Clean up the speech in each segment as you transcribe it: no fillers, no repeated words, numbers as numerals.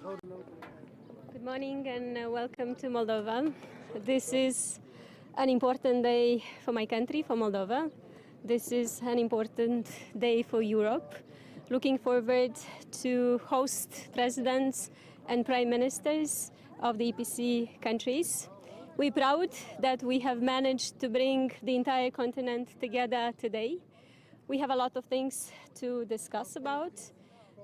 Good morning and welcome to Moldova. This is an important day for my country, for Moldova. This is an important day for Europe. Looking forward to host presidents and prime ministers of the EPC countries. We're proud that we have managed to bring the entire continent together today. We have a lot of things to discuss about.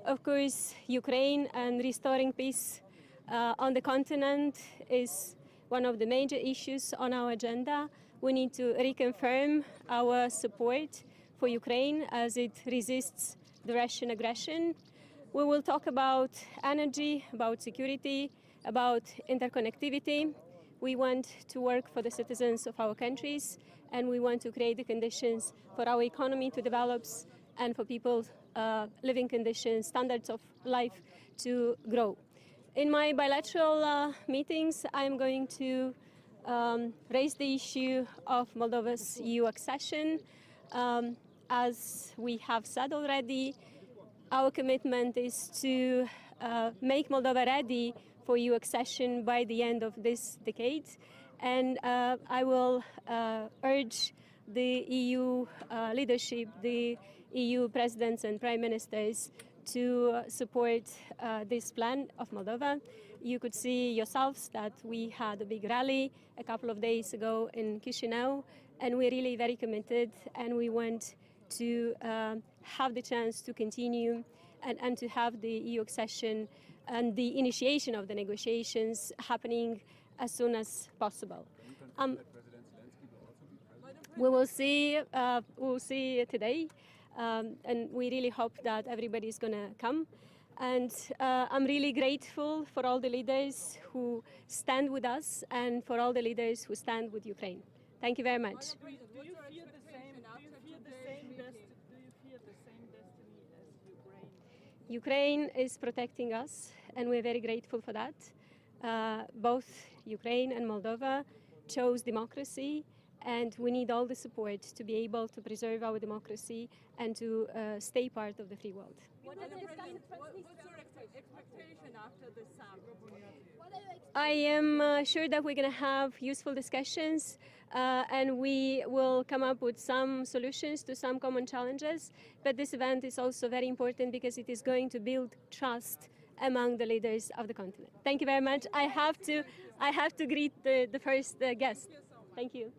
Of course, Ukraine and restoring peace on the continent is one of the major issues on our agenda. We need to reconfirm our support for Ukraine as it resists the Russian aggression. We will talk about energy, about security, about interconnectivity. We want to work for the citizens of our countries, and we want to create the conditions for our economy to develop and for people's living conditions, standards of life to grow. In my bilateral meetings, I'm going to raise the issue of Moldova's EU accession. As we have said already, our commitment is to make Moldova ready for EU accession by the end of this decade. And I will urge the EU leadership, the EU presidents and prime ministers to support this plan of Moldova. You could see yourselves that we had a big rally a couple of days ago in Chisinau, and we're really very committed, and we want to have the chance to continue and to have the EU accession and the initiation of the negotiations happening as soon as possible. We will see. We'll see today, and we really hope that everybody is going to come. And I'm really grateful for all the leaders who stand with us and for all the leaders who stand with Ukraine. Thank you very much. Do you fear the same destiny as Ukraine? Ukraine is protecting us, and we're very grateful for that. Both Ukraine and Moldova chose democracy, and we need all the support to be able to preserve our democracy and to stay part of the free world. What's your expectation after the summit? I am sure that we're going to have useful discussions and we will come up with some solutions to some common challenges. But this event is also very important because it is going to build trust among the leaders of the continent. Thank you very much. I have to greet the first guest. Thank you.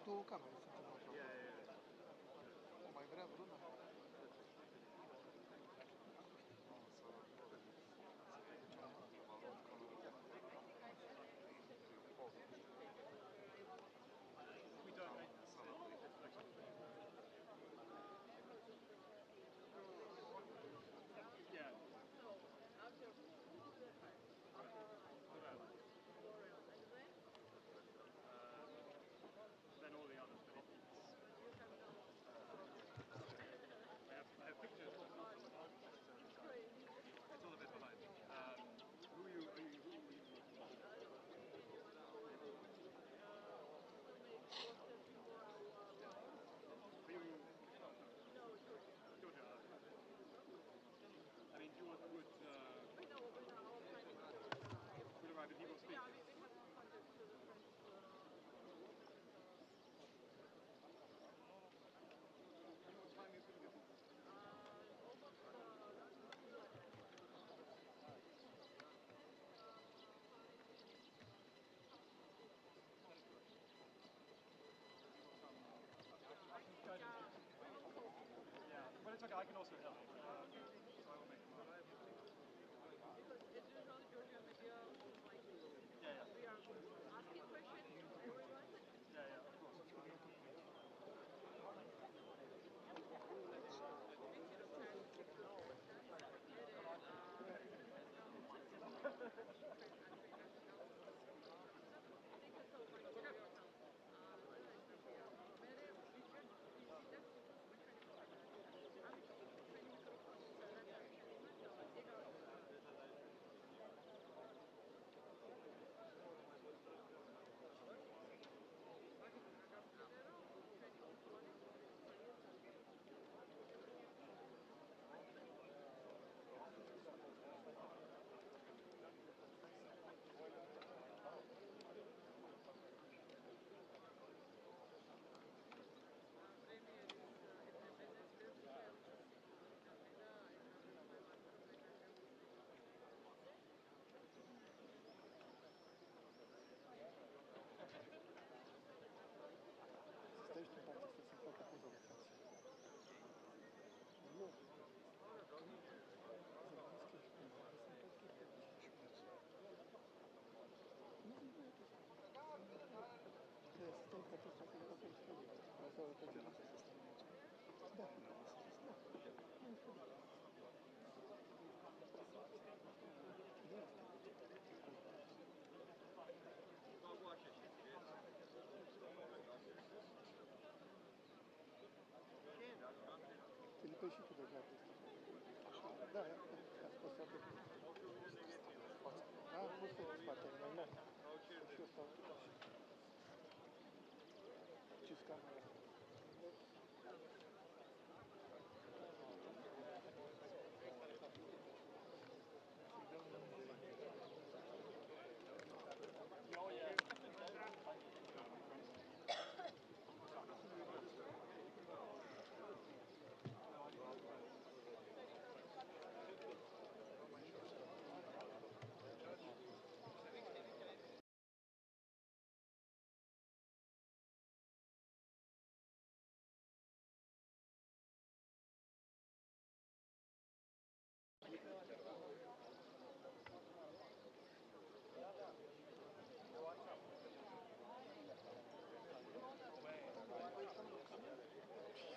Două camere sunt în Moldova. O mai vrea vreuna? Then all the others, but I have pictures, but not on the phone. It's all a bit behind. Who are you? Georgia. I mean, you would arrive and he will speak. Yeah, but it's okay, I can also help. So I will make them up. Because as usual, Georgia media was like, Yeah, we are asking questions to everyone. yeah, of course. Stai tu în parte să se facă poza de față. Nu. Забавски. Да, стой, как это происходит. Красава хотя бы состояние. Да, Ты не поищи туда гадость. Да, я способен. Да, пусть это спать, да. Все стало туда. Через камеру.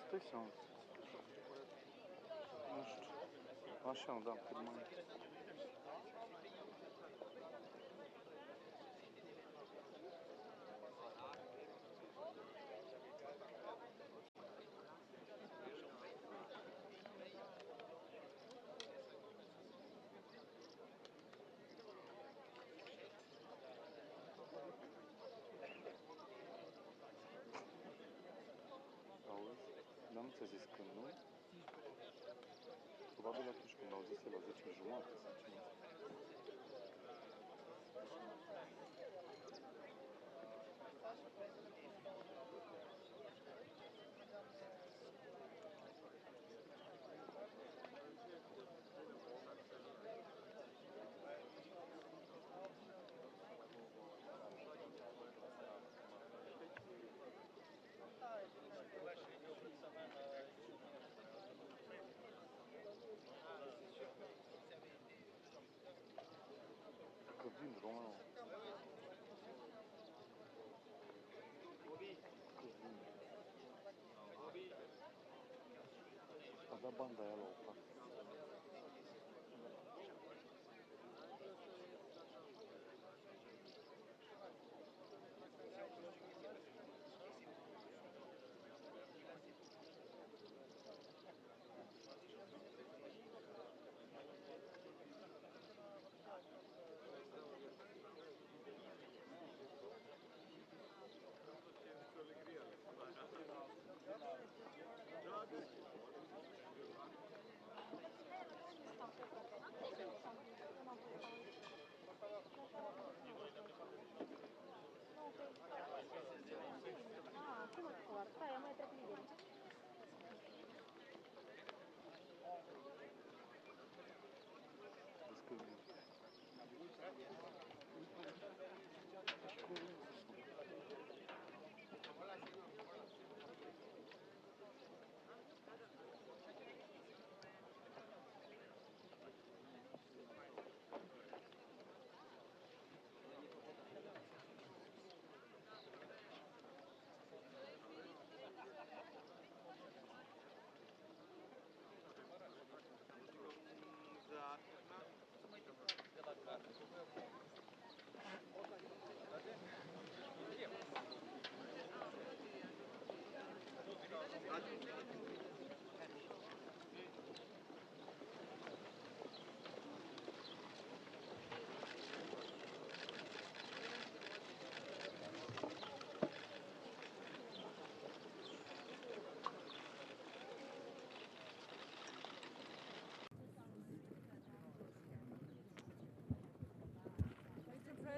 Stai seama. Nu știu. Așa, da, cât mai... Auzi? Dar nu ți-a zis că nu? Probabil atunci când au zis el la 10:30 sau ceva. Românul. A dat banda aia la o parte.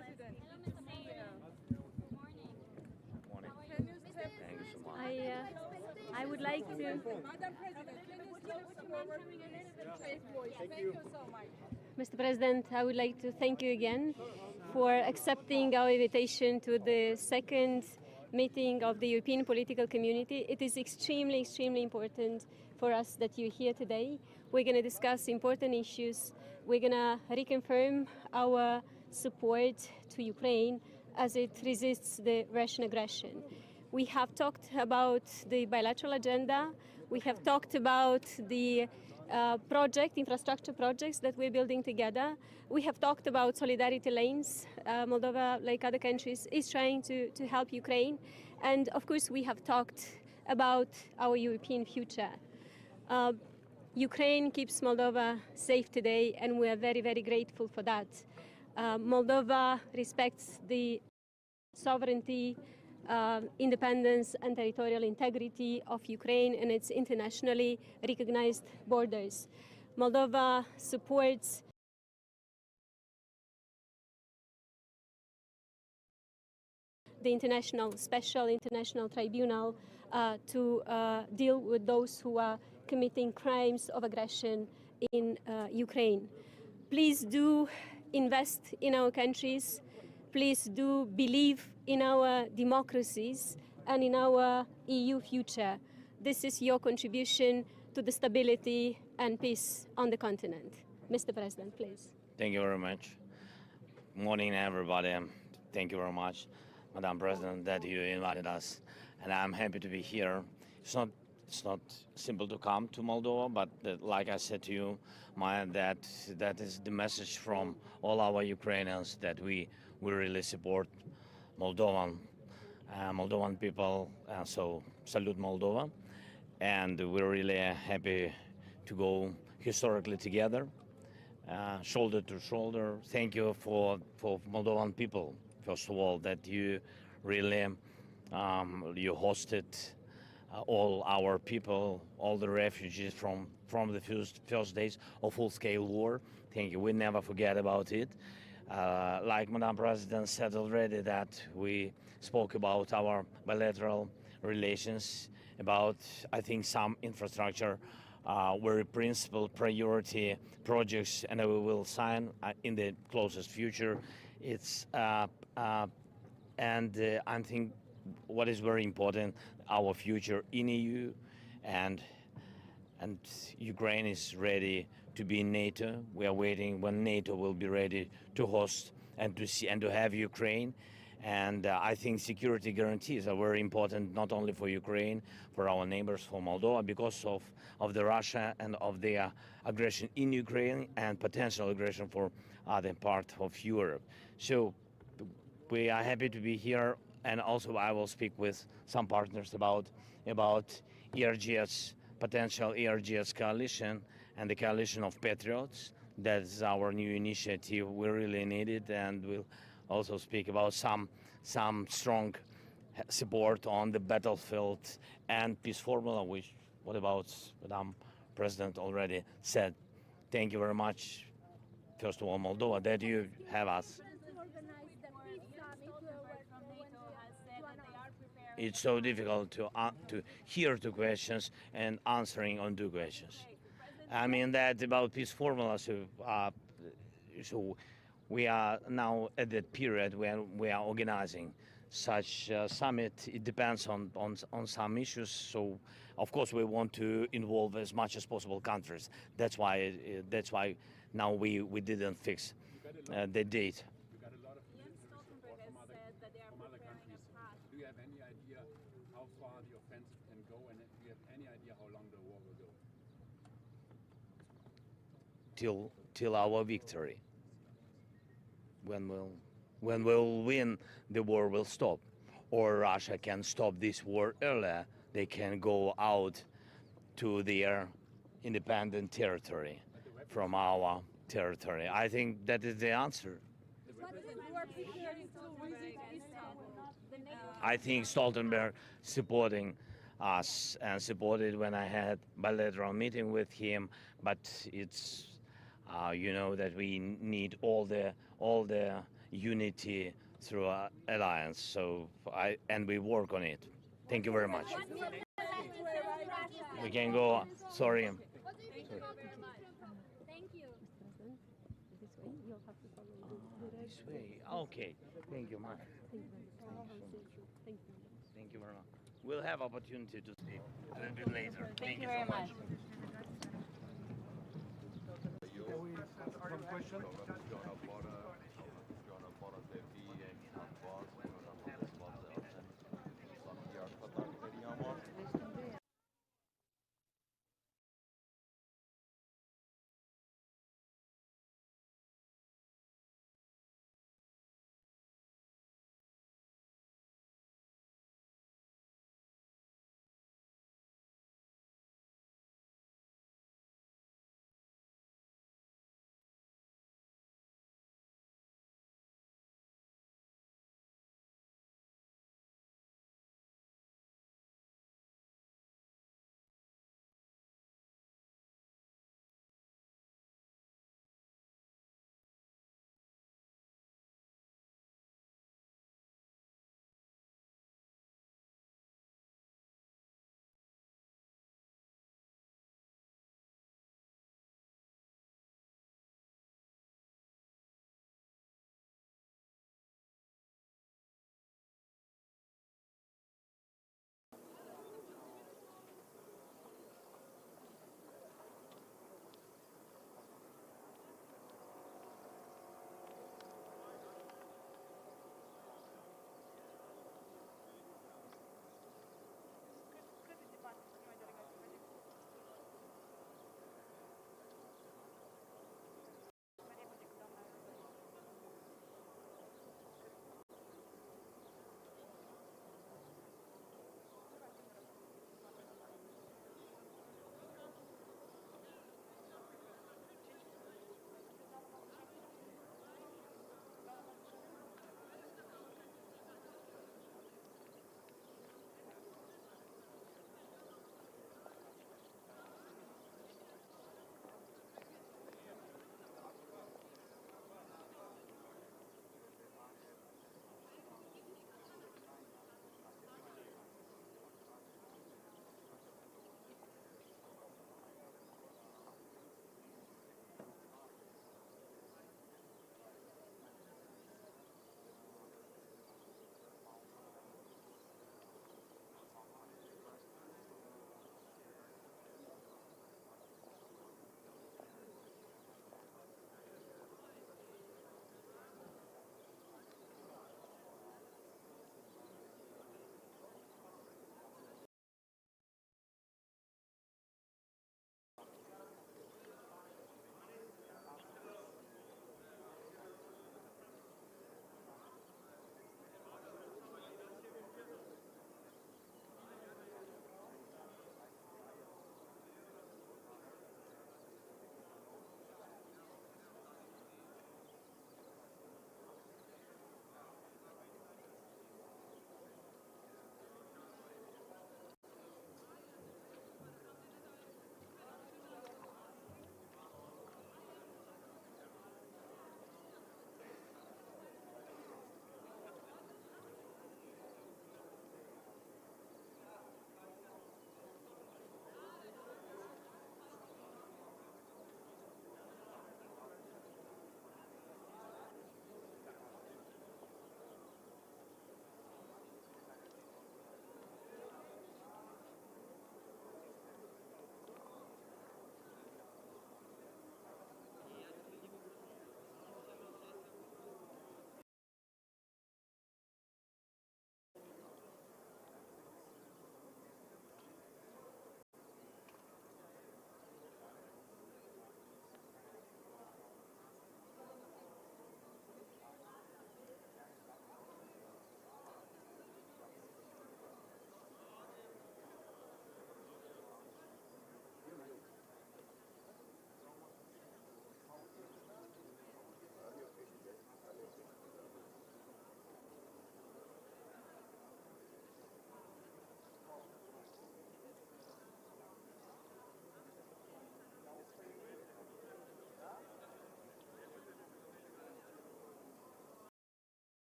President, Morning. can you step, Thank you so much. I would like to, Madam President, can you step forward, please? Thank you so much. Mr. President, I would like to thank you again for accepting our invitation to the second meeting of the European political community. It is extremely, extremely important for us that you're here today. We're going to discuss important issues. We're going to reconfirm our support to Ukraine as it resists the Russian aggression. We have talked about the bilateral agenda. We have talked about the infrastructure projects that we're building together. We have talked about solidarity lanes. Moldova, like other countries, is trying to help Ukraine. And of course, we have talked about our European future. Ukraine keeps Moldova safe today, and we are very, very grateful for that. Moldova respects the sovereignty, independence and territorial integrity of Ukraine and its internationally recognized borders. Moldova supports the Special International Tribunal to deal with those who are committing crimes of aggression in Ukraine. Please do invest in our countries. Please do believe in our democracies and in our EU future. This is your contribution to the stability and peace on the continent. Mr. President, please. Thank you very much. Morning, everybody. Thank you very much, Madam President, that you invited us, and I'm happy to be here. It's not simple to come to Moldova, but like I said to you, that is the message from all our Ukrainians that we really support Moldovan people. So salute Moldova, and we're really happy to go historically together, shoulder to shoulder. Thank you for Moldovan people, first of all, that you really you hosted all our people, all the refugees from the first days of full-scale war. Thank you. We never forget about it. Like Madam President said already, that we spoke about our bilateral relations, about, I think, some infrastructure very principal priority projects, and we will sign in the closest future. I think what is very important, our future in EU, and Ukraine is ready to be in NATO. We are waiting when NATO will be ready to host and to see and to have Ukraine. And I think security guarantees are very important, not only for Ukraine, for our neighbors, for Moldova, because of the Russia and of their aggression in Ukraine and potential aggression for other part of Europe. So we are happy to be here, and also I will speak with some partners about ERGS, potential ERGS coalition and the coalition of patriots. That's our new initiative. We really need it, and we'll also speak about some strong support on the battlefield and peace formula, which what about Madam President already said. Thank you very much, first of all, Moldova, that you have us. It's so difficult to hear two questions and answering on two questions. I mean that about peace formula. So we are now at that period when we are organizing such summit. It depends on some issues. So of course we want to involve as much as possible countries. That's why now we didn't fix the date. You got a lot of support from other countries. Do you have any idea how far the offensive can go, and do you have any idea how long the war will go? Till our victory. When we'll win, the war will stop. Or Russia can stop this war earlier. They can go out to their independent territory from our territory. I think that is the answer. I think Stoltenberg supporting us and supported when I had bilateral meeting with him, but it's you know that we need all the unity through our alliance. So and we work on it. Thank you very much. We can go. Sorry. Thank you very much. Thank you. This way, you'll have to follow This way. Okay. Thank you, Mike. Thank you. Thank you very much. We'll have opportunity to speak a little bit later. Thank you very so much. Some question?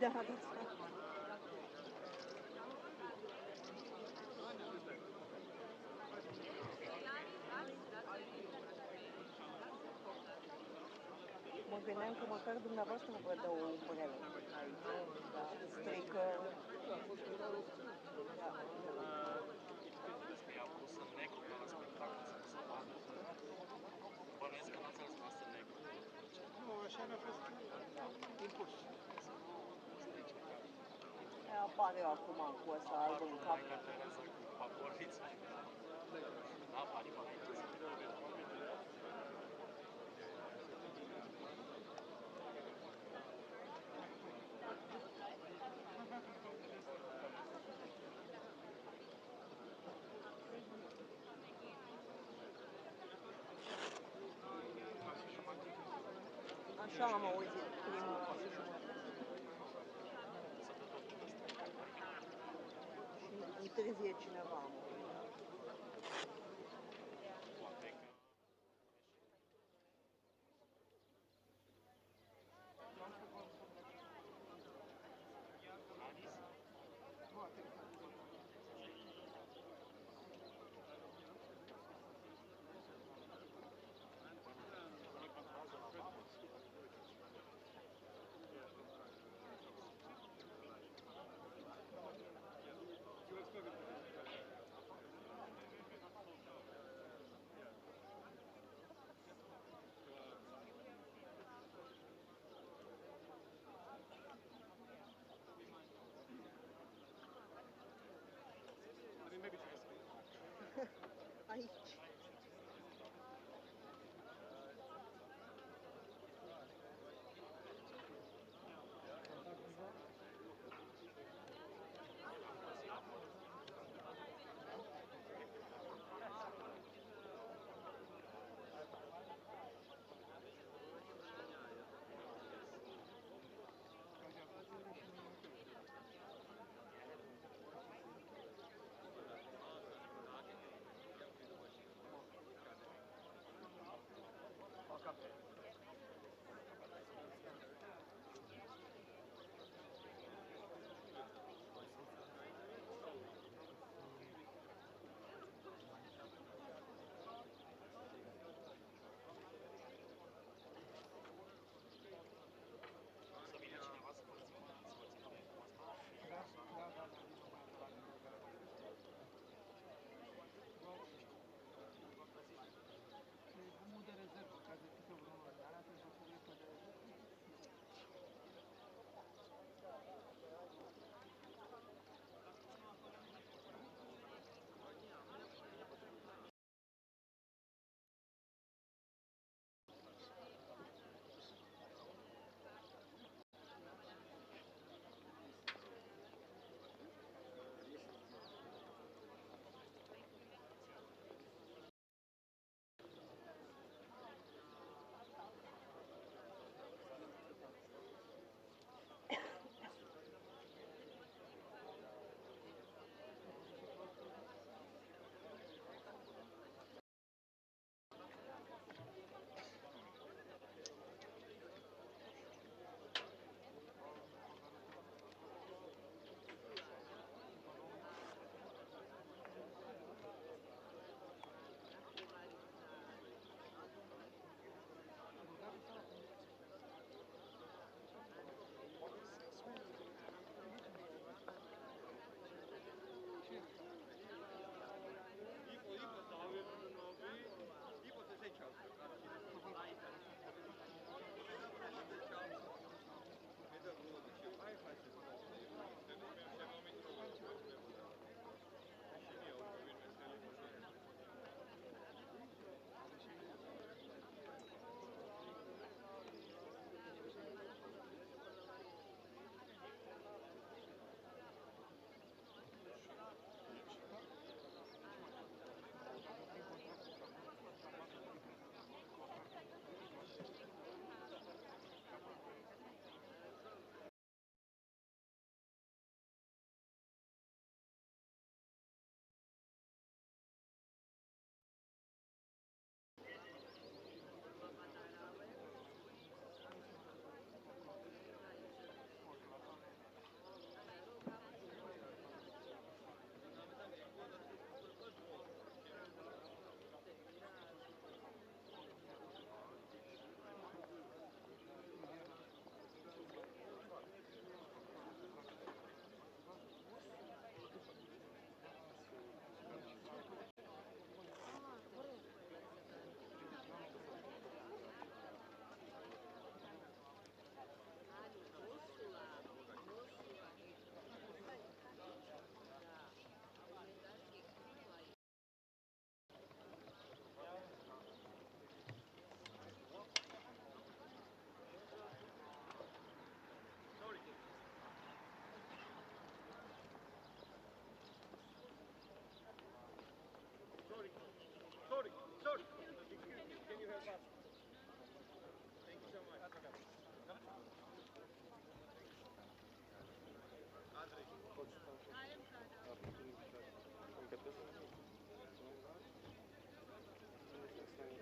Da, da. Mă gândeam că măcar dumneavoastră vă dă o umbrelă aici, da, strică. I-a pus în negru pe la spectacol să nu se vadă. Bănuiesc că n-ați ales noastră negru. Nu, așa ne-a fost impus. Apar eu acum cu ăsta alb în cap. Maica Tereza cu paporița. Da, anima aici să vedem. Așa am auzit primul pas și întârzie cineva, am auzit.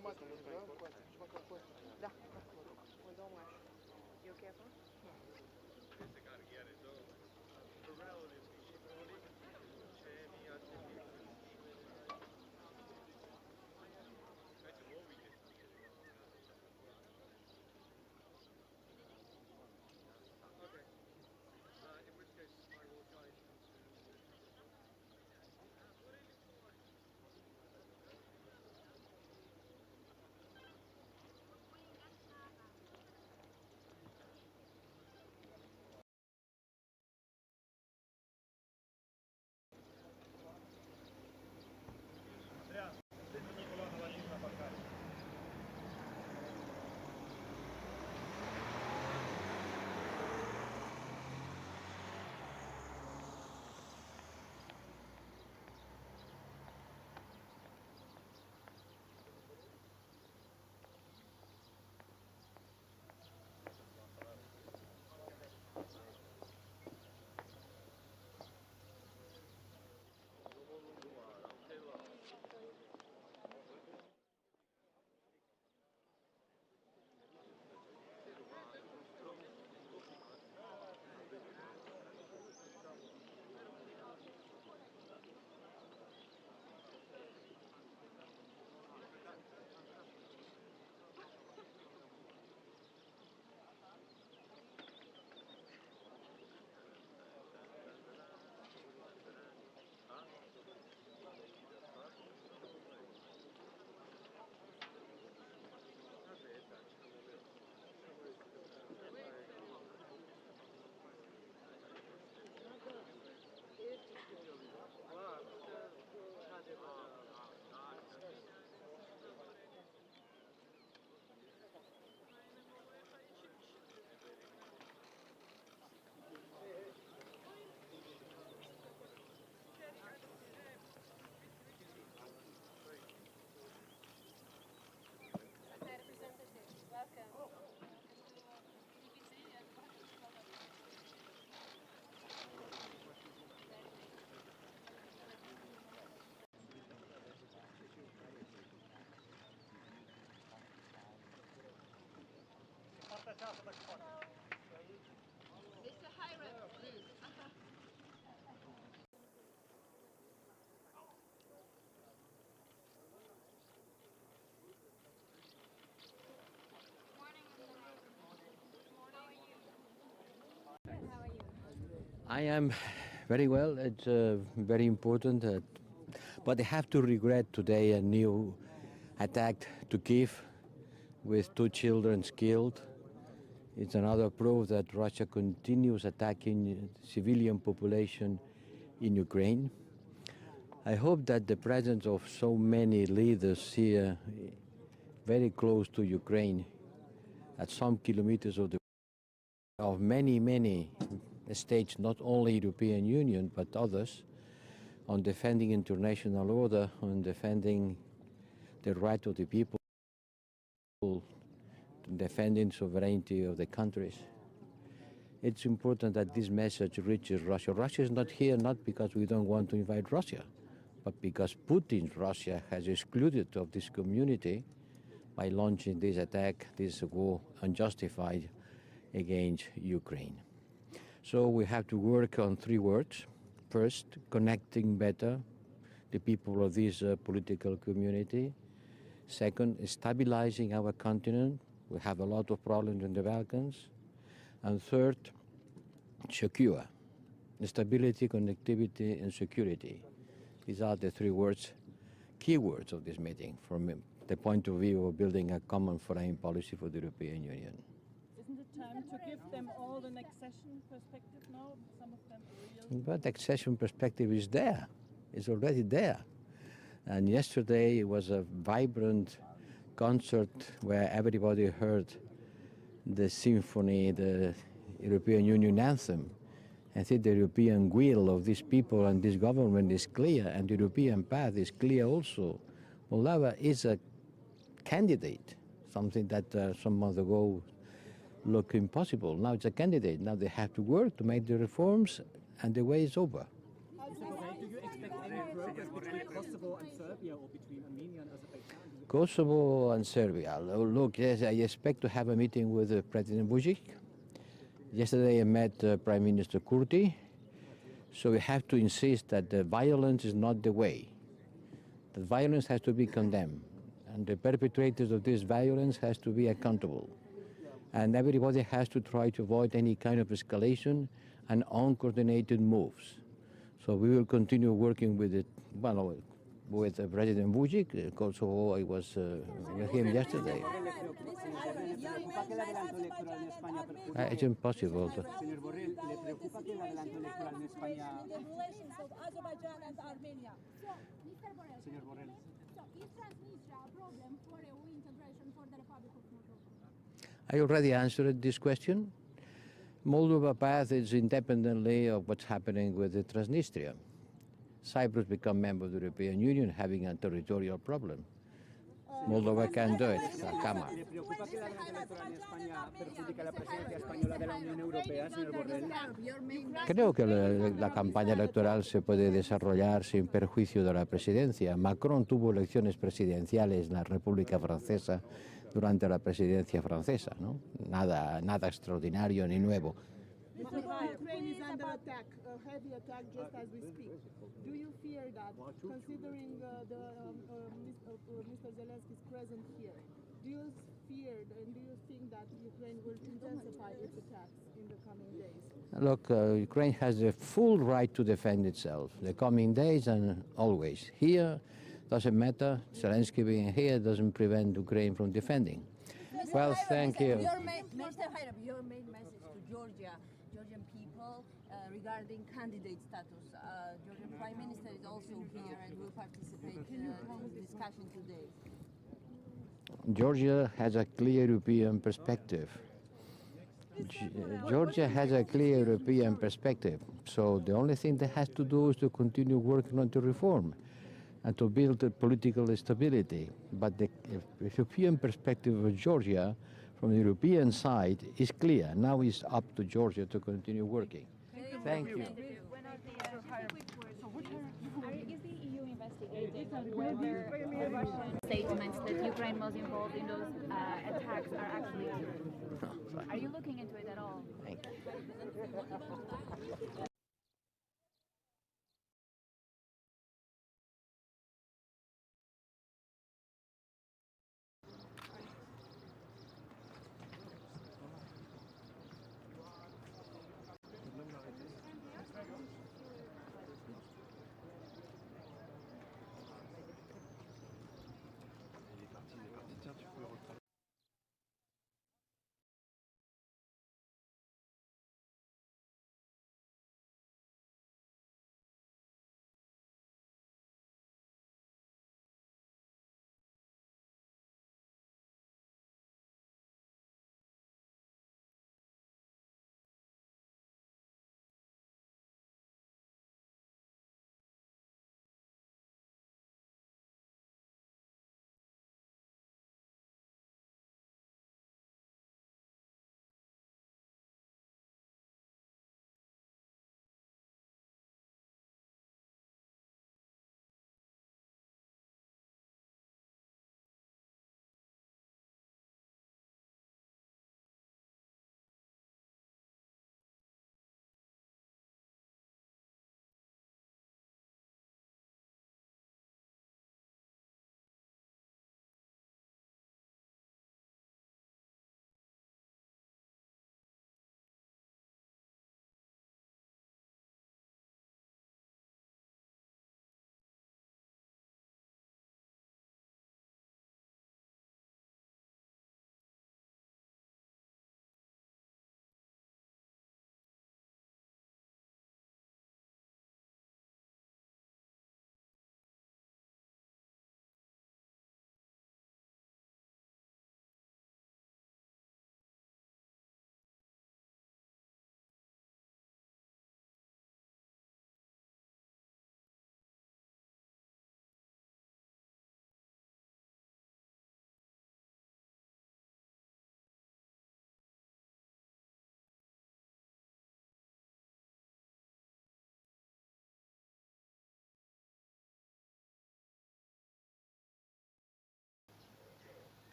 jumate, da? Cu asta, măcar cu asta. Da, da, mă rog. Mă dau mai așa. E ok acum? I am very well. It's very important, but I have to regret today a new attack to Kiev with 2 children killed. It's another proof that Russia continues attacking civilian population in Ukraine. I hope that the presence of so many leaders here very close to Ukraine at some kilometers of many states, not only European Union but others, on defending international order, on defending the right of the people, defending sovereignty of the countries. It's important that this message reaches Russia. Russia is not here not because we don't want to invite Russia, but because Putin's Russia has excluded of this community by launching this attack, this war, unjustified against Ukraine. So we have to work on 3 words. First, connecting better the people of this political community. Second, stabilizing our continent. We have a lot of problems in the Balkans. And third, secure. Stability, connectivity, and security. These are the 3 words, key words of this meeting from the point of view of building a common foreign policy for the European Union. Isn't it time to give them all an accession perspective now? Some of them are real. But accession perspective is there. It's already there. And yesterday it was a vibrant concert where everybody heard the symphony, the European Union anthem. I think the European will of these people and this government is clear, and the European path is clear also. Moldova is a candidate, something that some months ago looked impossible. Now it's a candidate. Now they have to work to make the reforms, and the way is over. Do you expect any progress between Kosovo and Serbia or between Armenia and Azerbaijan? Do you Kosovo and Serbia. Look, yes, I expect to have a meeting with President Vučić. Yesterday I met Prime Minister Kurti. So we have to insist that the violence is not the way. That violence has to be condemned. And the perpetrators of this violence has to be accountable. And everybody has to try to avoid any kind of escalation and uncoordinated moves. So we will continue working with it, with President Vučić. Kosovo, I was with him yesterday. It's impossible. Señor Borrell, ¿le preocupa que el adelanto electoral en España? Señor Borrell. I already answered this question. Moldova path is independently of what's happening with the Transnistria. Cyprus become member of the European Union having a territorial problem. Moldova can do it. Come on. ¿Le preocupa que el adelanto electoral en España perjudique a la presidencia española de la Unión Europea, señor Borrell? Creo que la campaña electoral se puede desarrollar sin perjuicio de la presidencia. Macron tuvo elecciones presidenciales en la República Francesa durante la presidencia francesa, ¿no? Nada extraordinario ni nuevo. Ukraine is under attack, a heavy attack just as we speak. Do you fear that, considering Mr. Zelensky's presence here, do you fear and do you think that Ukraine will intensify its attacks in the coming days? Look, Ukraine has the full right to defend itself, the coming days and always. Here, doesn't matter, Zelensky being here doesn't prevent Ukraine from defending. Well, thank you. Your main message to Georgian people regarding candidate status. Georgian Prime Minister is also here and will participate in this discussion today. Georgia has a clear European perspective. Georgia has a clear European perspective. So the only thing that has to do is to continue working on the reform and to build a political stability. But the European perspective of Georgia from the European side is clear. Now it's up to Georgia to continue working. Thank you. Is the EU investigating whether Russian statements that Ukraine was involved in those attacks are actually true? Are you looking into it at all? Thank you.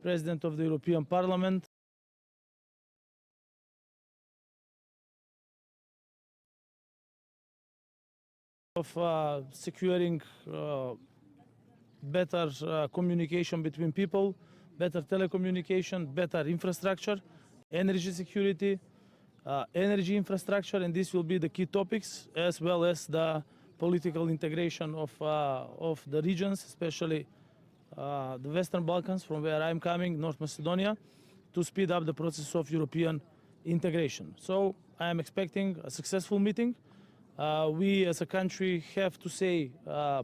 President of the European Parliament, of securing better communication between people, better telecommunication, better infrastructure, energy security, energy infrastructure, and this will be the key topics, as well as the political integration of the regions, especially the Western Balkans, from where I'm coming, North Macedonia, to speed up the process of European integration. So I am expecting a successful meeting. We as a country have to say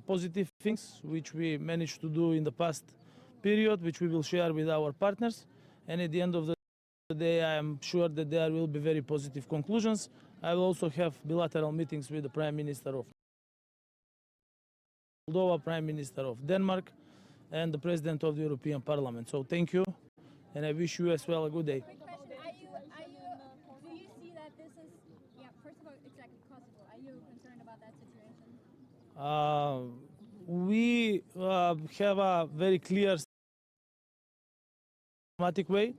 positive things, which we managed to do in the past period, which we will share with our partners. And at the end of the day, I am sure that there will be very positive conclusions. I will also have bilateral meetings with the Prime Minister of Moldova, Prime Minister of Denmark, and the President of the European Parliament. So thank you, and I wish you as well a good day. Quick question, do you see that this is, first of all, exactly Kosovo, are you concerned about that situation? We have a very clear diplomatic way,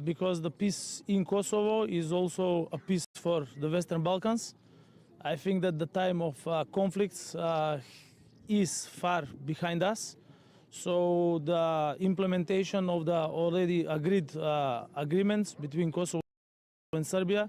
because the peace in Kosovo is also a peace for the Western Balkans. I think that the time of conflicts is far behind us. So the implementation of the already agreed agreements between Kosovo and Serbia,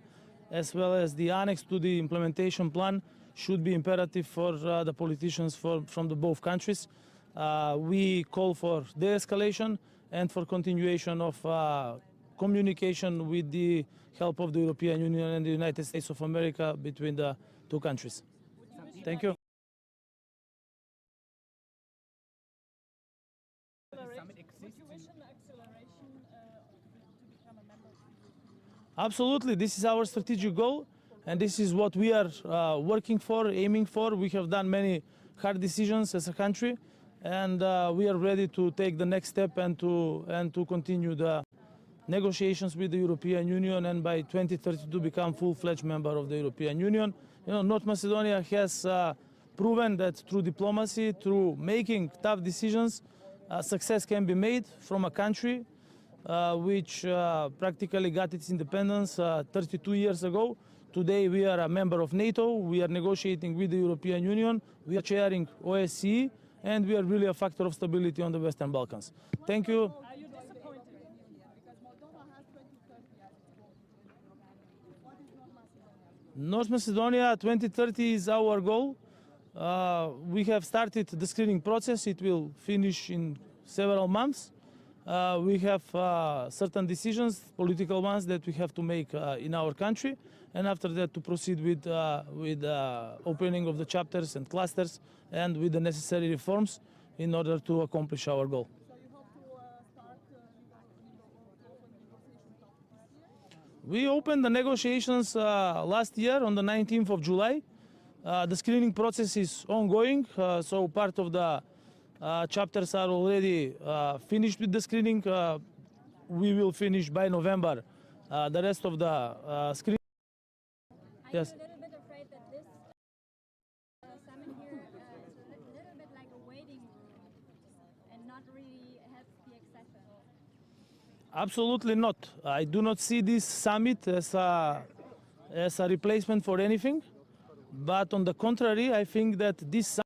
as well as the annex to the implementation plan, should be imperative for the politicians from the both countries. We call for de-escalation and for continuation of communication with the help of the European Union and the United States of America between the two countries. Thank you. Absolutely, this is our strategic goal, and this is what we are working for, aiming for. We have done many hard decisions as a country, and we are ready to take the next step and to continue the negotiations with the European Union, and by 2030 to become full-fledged member of the European Union. You know, North Macedonia has proven that through diplomacy, through making tough decisions, success can be made from a country which practically got its independence 32 years ago. Today we are a member of NATO, we are negotiating with the European Union, we are chairing OSCE, and we are really a factor of stability on the Western Balkans. Thank you. Are you disappointed? Because Moldova has 2030 as its goal. What is North Macedonia? North Macedonia 2030 is our goal. We have started the screening process. It will finish in several months. We have certain decisions, political ones, that we have to make in our country, and after that to proceed with opening of the chapters and clusters and with the necessary reforms in order to accomplish our goal. So you hope to start open negotiations this year? We opened the negotiations last year on the 19th of July. The screening process is ongoing, so part of the chapters are already finished with the screening. We will finish by November the rest of the screening. Yes. Are you a little bit afraid that this summit here is a little bit like a waiting room and not really helps the accession? Absolutely not. I do not see this summit as a replacement for anything, but on the contrary, I think that this summit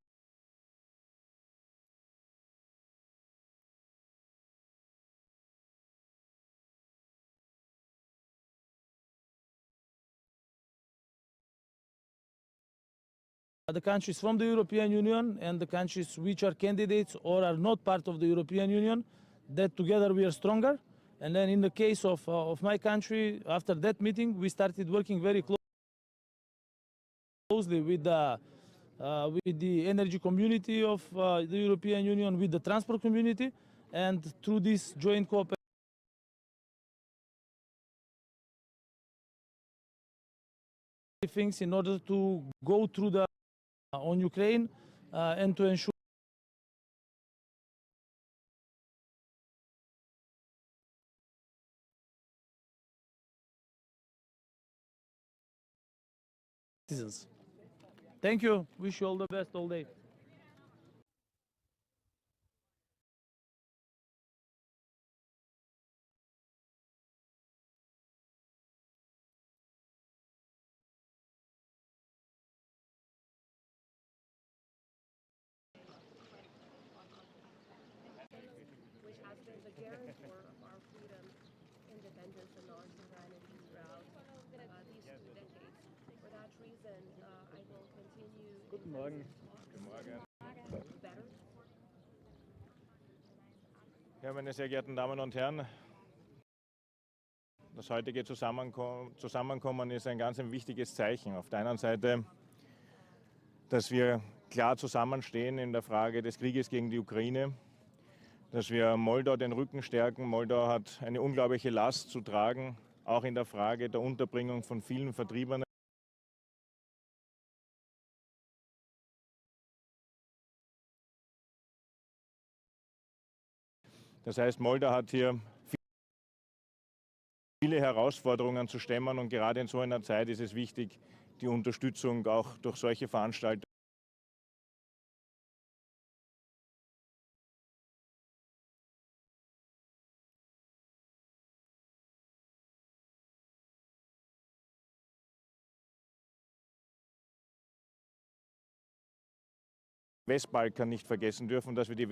the countries from the European Union and the countries which are candidates or are not part of the European Union, that together we are stronger. And then in the case of my country, after that meeting, we started working very closely with the energy community of the European Union, with the transport community, and through this joint cooperation things in order to go through the on Ukraine and to ensure citizens. Thank you. Wish you all the best all day. Which has been the guarantor of our freedom, independence, and our sovereignty throughout these 2 decades. For that reason, I will continue. Guten Morgen. Better. Ja, meine sehr geehrten Damen und Herren, das heutige Zusammenkommen ist ein ganz wichtiges Zeichen. Auf der einen Seite, dass wir klar zusammenstehen in der Frage des Krieges gegen die Ukraine, dass wir Moldau den Rücken stärken. Moldau hat eine unglaubliche Last zu tragen, auch in der Frage der Unterbringung von vielen Vertriebenen. Das heißt, Moldau hat hier viele Herausforderungen zu stemmen und gerade in so einer Zeit ist es wichtig, die Unterstützung auch durch solche Veranstaltungen Westbalkan nicht vergessen dürfen, dass wir die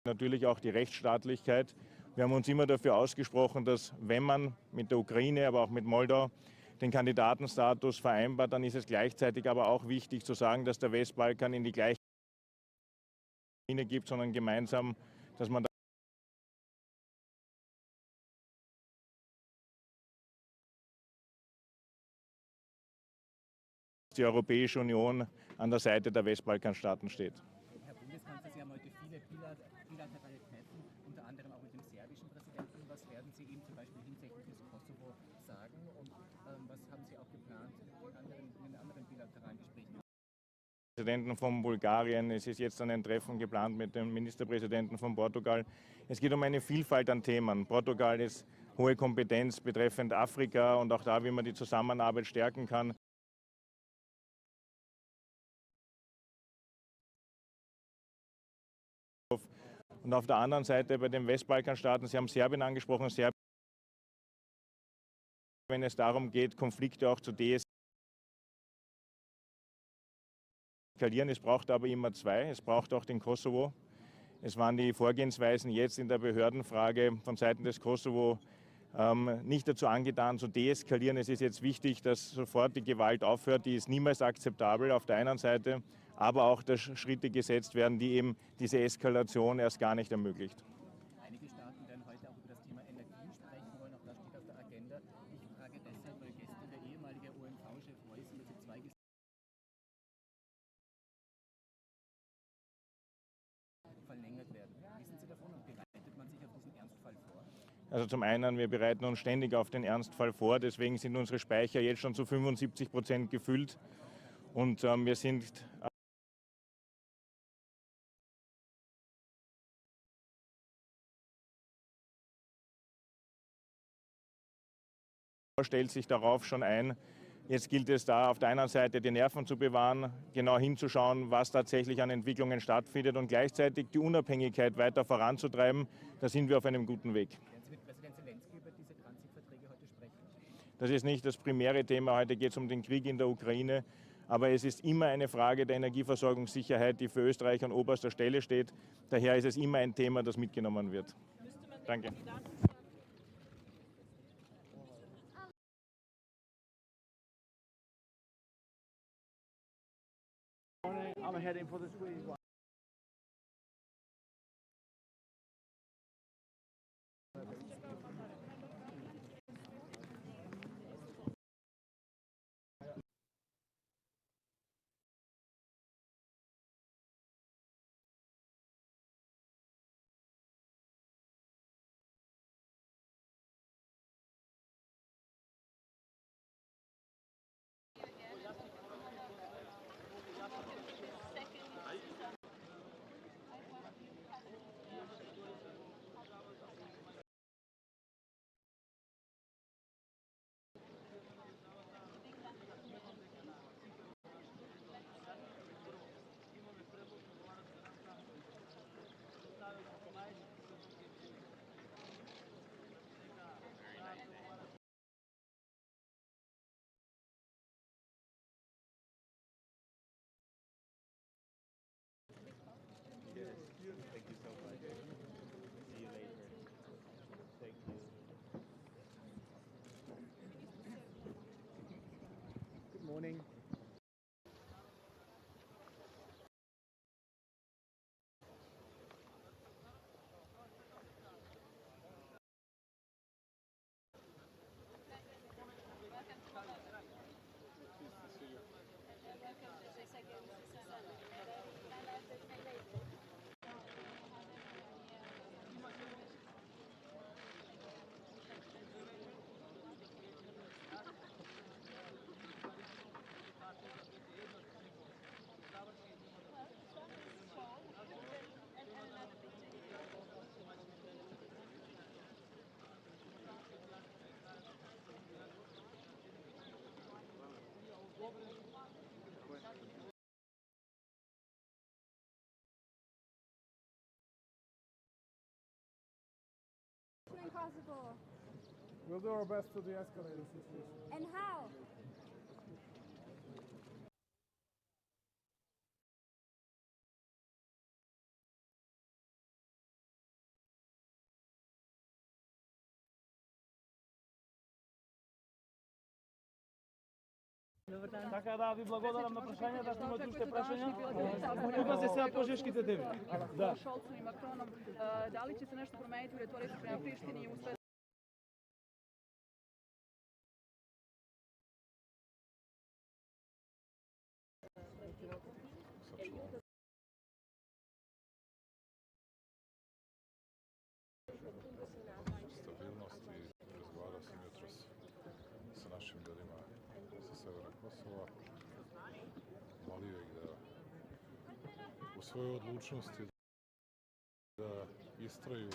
natürlich auch die Rechtsstaatlichkeit. Wir haben uns immer dafür ausgesprochen, dass wenn man mit der Ukraine, aber auch mit Moldau den Kandidatenstatus vereinbart, dann ist es gleichzeitig aber auch wichtig zu sagen, dass der Westbalkan in die gleiche Linie gibt, sondern gemeinsam, dass man die Europäische Union an der Seite der Westbalkanstaaten steht. Herr Bundeskanzler, Sie haben heute viele bilaterale Treffen, unter anderem auch mit dem serbischen Präsidenten. Was werden Sie ihm zum Beispiel hinsichtlich des Kosovo sagen und was haben Sie auch geplant in den anderen bilateralen Gesprächen? Präsidenten von Bulgarien, es ist jetzt ein Treffen geplant mit dem Ministerpräsidenten von Portugal. Es geht um eine Vielfalt an Themen. Portugal ist hohe Kompetenz betreffend Afrika und auch da, wie man die Zusammenarbeit stärken kann. Und auf der anderen Seite bei den Westbalkanstaaten, Sie haben Serbien angesprochen, Serbien, wenn es darum geht, Konflikte auch zu deeskalieren. Es braucht aber immer zwei, es braucht auch den Kosovo. Es waren die Vorgehensweisen jetzt in der Behördenfrage von Seiten des Kosovo nicht dazu angetan, zu deeskalieren. Es ist jetzt wichtig, dass sofort die Gewalt aufhört, die ist niemals akzeptabel auf der einen Seite, aber auch, dass Schritte gesetzt werden, die eben diese Eskalation erst gar nicht ermöglicht. Einige Staaten werden heute auch über das Thema Energie sprechen wollen, auch das steht auf der Agenda. Ich frage deshalb, weil gestern der ehemalige OMV-Chef Reuss mit den zwei verlängert werden. Wissen Sie davon und bereitet man sich auf diesen Ernstfall vor? Also zum einen, wir bereiten uns ständig auf den Ernstfall vor, deswegen sind unsere Speicher jetzt schon zu 75% gefüllt und wir sind stellt sich darauf schon ein. Jetzt gilt es da auf der einen Seite die Nerven zu bewahren, genau hinzuschauen, was tatsächlich an Entwicklungen stattfindet und gleichzeitig die Unabhängigkeit weiter voranzutreiben. Da sind wir auf einem guten Weg. Werden Sie mit Präsident Zelensky über diese Transitverträge heute sprechen? Das ist nicht das primäre Thema. Heute geht es um den Krieg in der Ukraine. Aber es ist immer eine Frage der Energieversorgungssicherheit, die für Österreich an oberster Stelle steht. Daher ist es immer ein Thema, das mitgenommen wird. Danke. I'm heading for the squeeze. We'll do our best to de-escalate the situation. And how? Така да ви благодарам на прашањата, ако имате уште прашања. Тука се сега пожешките теми. Да. Šolcom i Macronom, da li će se nešto promeniti u retorici prema Prištini u sve stabilnost i razgovarao sam jutros sa našim ljudima sa severa Kosova. Molio ih da u svojoj odlučnosti da istraju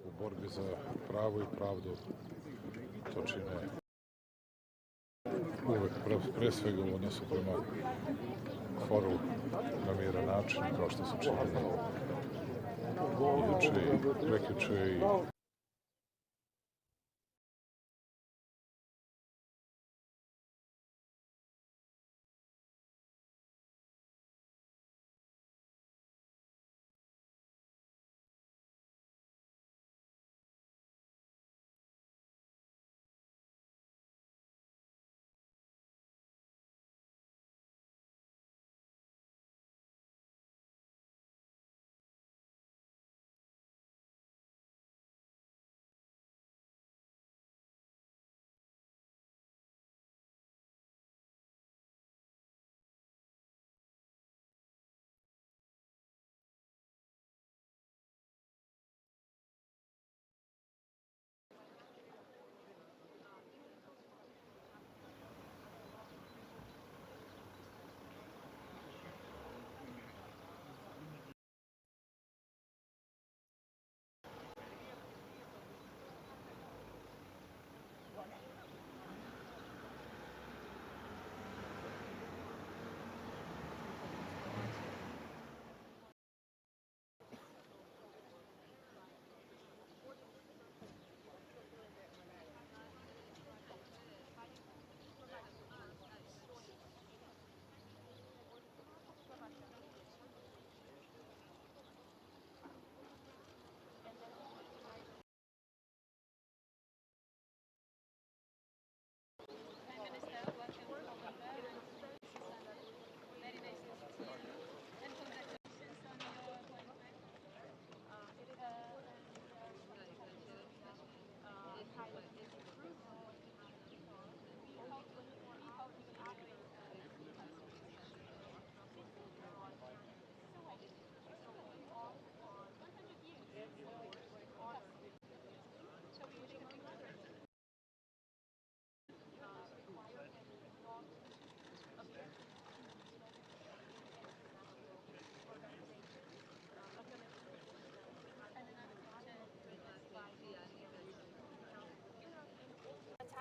u borbi za pravo i pravdu. To čine uvek, pre svega u odnosu prema Foru na miran način, kao što su činili juče i prekjuče i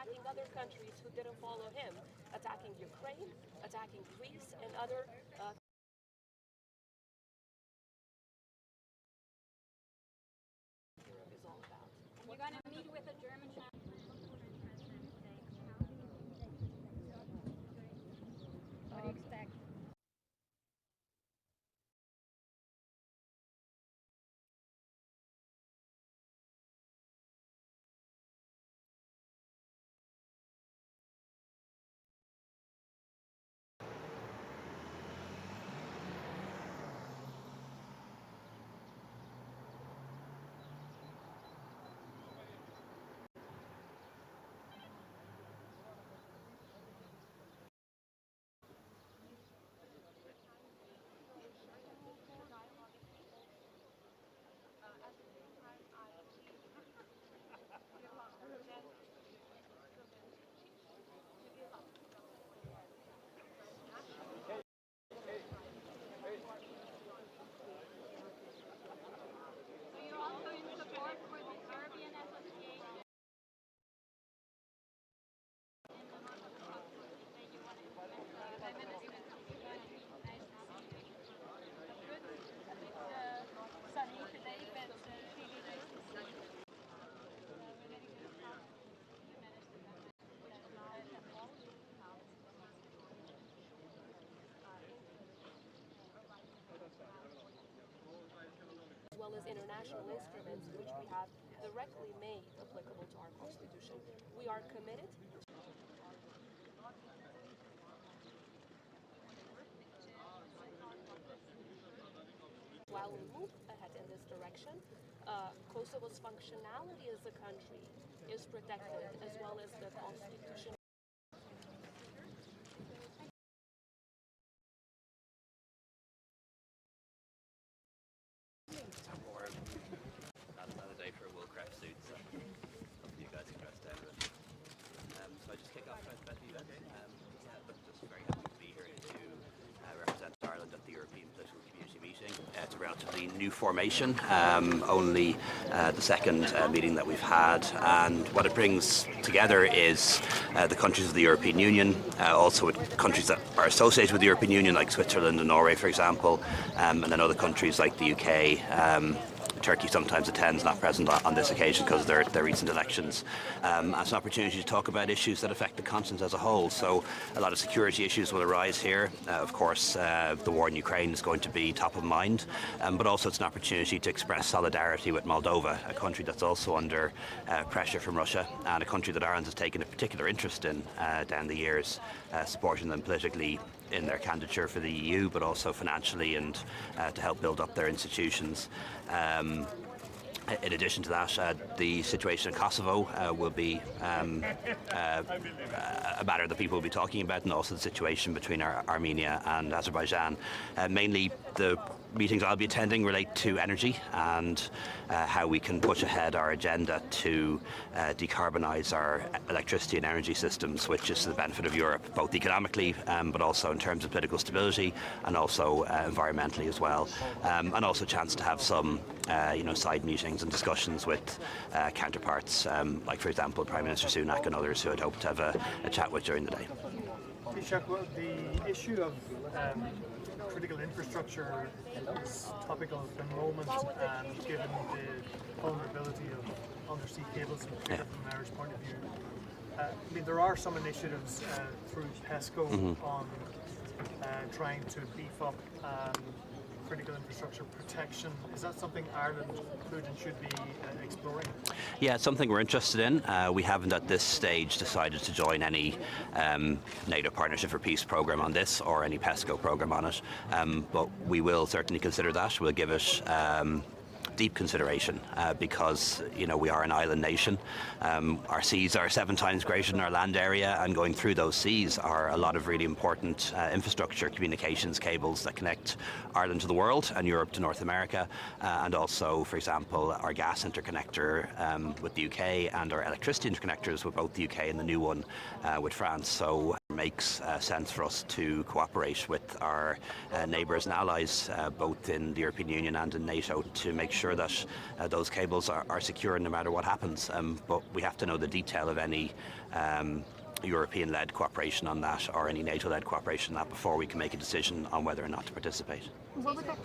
attacking other countries who didn't follow him, attacking Ukraine, attacking Greece, and other is all about. You're going to meet with a German What do you expect? well as international instruments which we have directly made applicable to our Constitution. We are committed. While we move ahead in this direction, Kosovo's functionality as a country is protected, as well as the Constitution. Another day for a Woolcraft suit, so hopefully you guys can dress down a bit. So I just kick off about the event. But just very happy to be here to represent Ireland at the European Political Community meeting. It's a relatively new formation, only the second meeting that we've had, and what it brings together is the countries of the European Union, also with countries that are associated with the European Union, like Switzerland and Norway, for example, and then other countries like the UK. Turkey sometimes attends, not present on this occasion because of their recent elections. It's an opportunity to talk about issues that affect the continent as a whole. So a lot of security issues will arise here. Of course, the war in Ukraine is going to be top of mind, but also it's an opportunity to express solidarity with Moldova, a country that's also under pressure from Russia, and a country that Ireland has taken a particular interest in down the years, supporting them politically in their candidature for the EU, but also financially and to help build up their institutions. In addition to that, the situation in Kosovo will be a matter that people will be talking about, and also the situation between Armenia and Azerbaijan. Mainly the meetings I'll be attending relate to energy and how we can push ahead our agenda to decarbonise our electricity and energy systems, which is to the benefit of Europe, both economically but also in terms of political stability and also environmentally as well. And also a chance to have some side meetings and discussions with counterparts, like for example Prime Minister Sunak and others who I'd hope to have a chat with during the day. Taoiseach, well, the issue of critical infrastructure is topical at the moment, and given the vulnerability of undersea cables, from an Irish point of view, I mean, there are some initiatives through PESCO on trying to beef up critical infrastructure protection. Is that something Ireland could and should be exploring? Yeah, it's something we're interested in. We haven't at this stage decided to join any NATO Partnership for Peace programme on this or any PESCO programme on it, but we will certainly consider that. We'll give it deep consideration because we are an island nation. Our seas are 7 times greater than our land area, and going through those seas are a lot of really important infrastructure, communications cables that connect Ireland to the world and Europe to North America, and also, for example, our gas interconnector with the UK and our electricity interconnectors with both the UK and the new one with France. So it makes sense for us to cooperate with our neighbours and allies, both in the European Union and in NATO, to make sure that those cables are secure no matter what happens. But we have to know the detail of any European-led cooperation on that or any NATO-led cooperation on that before we can make a decision on whether or not to participate. What would that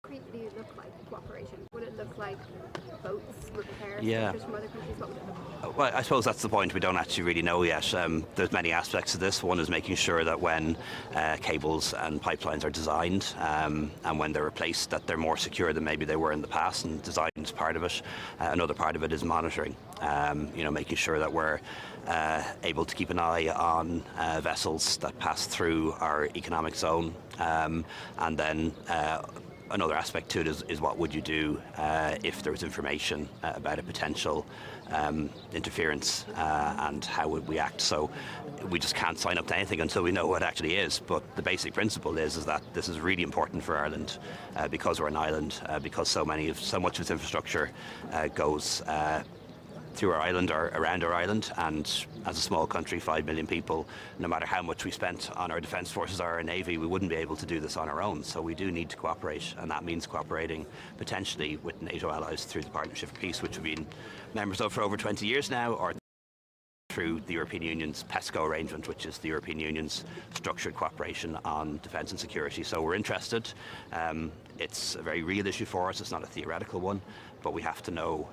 concretely look like, cooperation? Would it look like boats, repair structures from other countries? What would it look like? Well, I suppose that's the point. We don't actually really know yet. There's many aspects to this. One is making sure that when cables and pipelines are designed and when they're replaced, that they're more secure than maybe they were in the past, and design is part of it. Another part of it is monitoring, making sure that we're able to keep an eye on vessels that pass through our economic zone, and then another aspect to it is what would you do if there was information about a potential interference, and how would we act. So we just can't sign up to anything until we know what it actually is. But the basic principle is that this is really important for Ireland because we're an island, because so much of its infrastructure goes through our island or around our island, and as a small country, 5 million people, no matter how much we spent on our defence forces or our navy, we wouldn't be able to do this on our own. So we do need to cooperate, and that means cooperating potentially with NATO allies through the Partnership for Peace, which we've been members of for over 20 years now, or through the European Union's PESCO arrangement, which is the European Union's structured cooperation on defence and security. So we're interested. It's a very real issue for us. It's not a theoretical one, but we have to know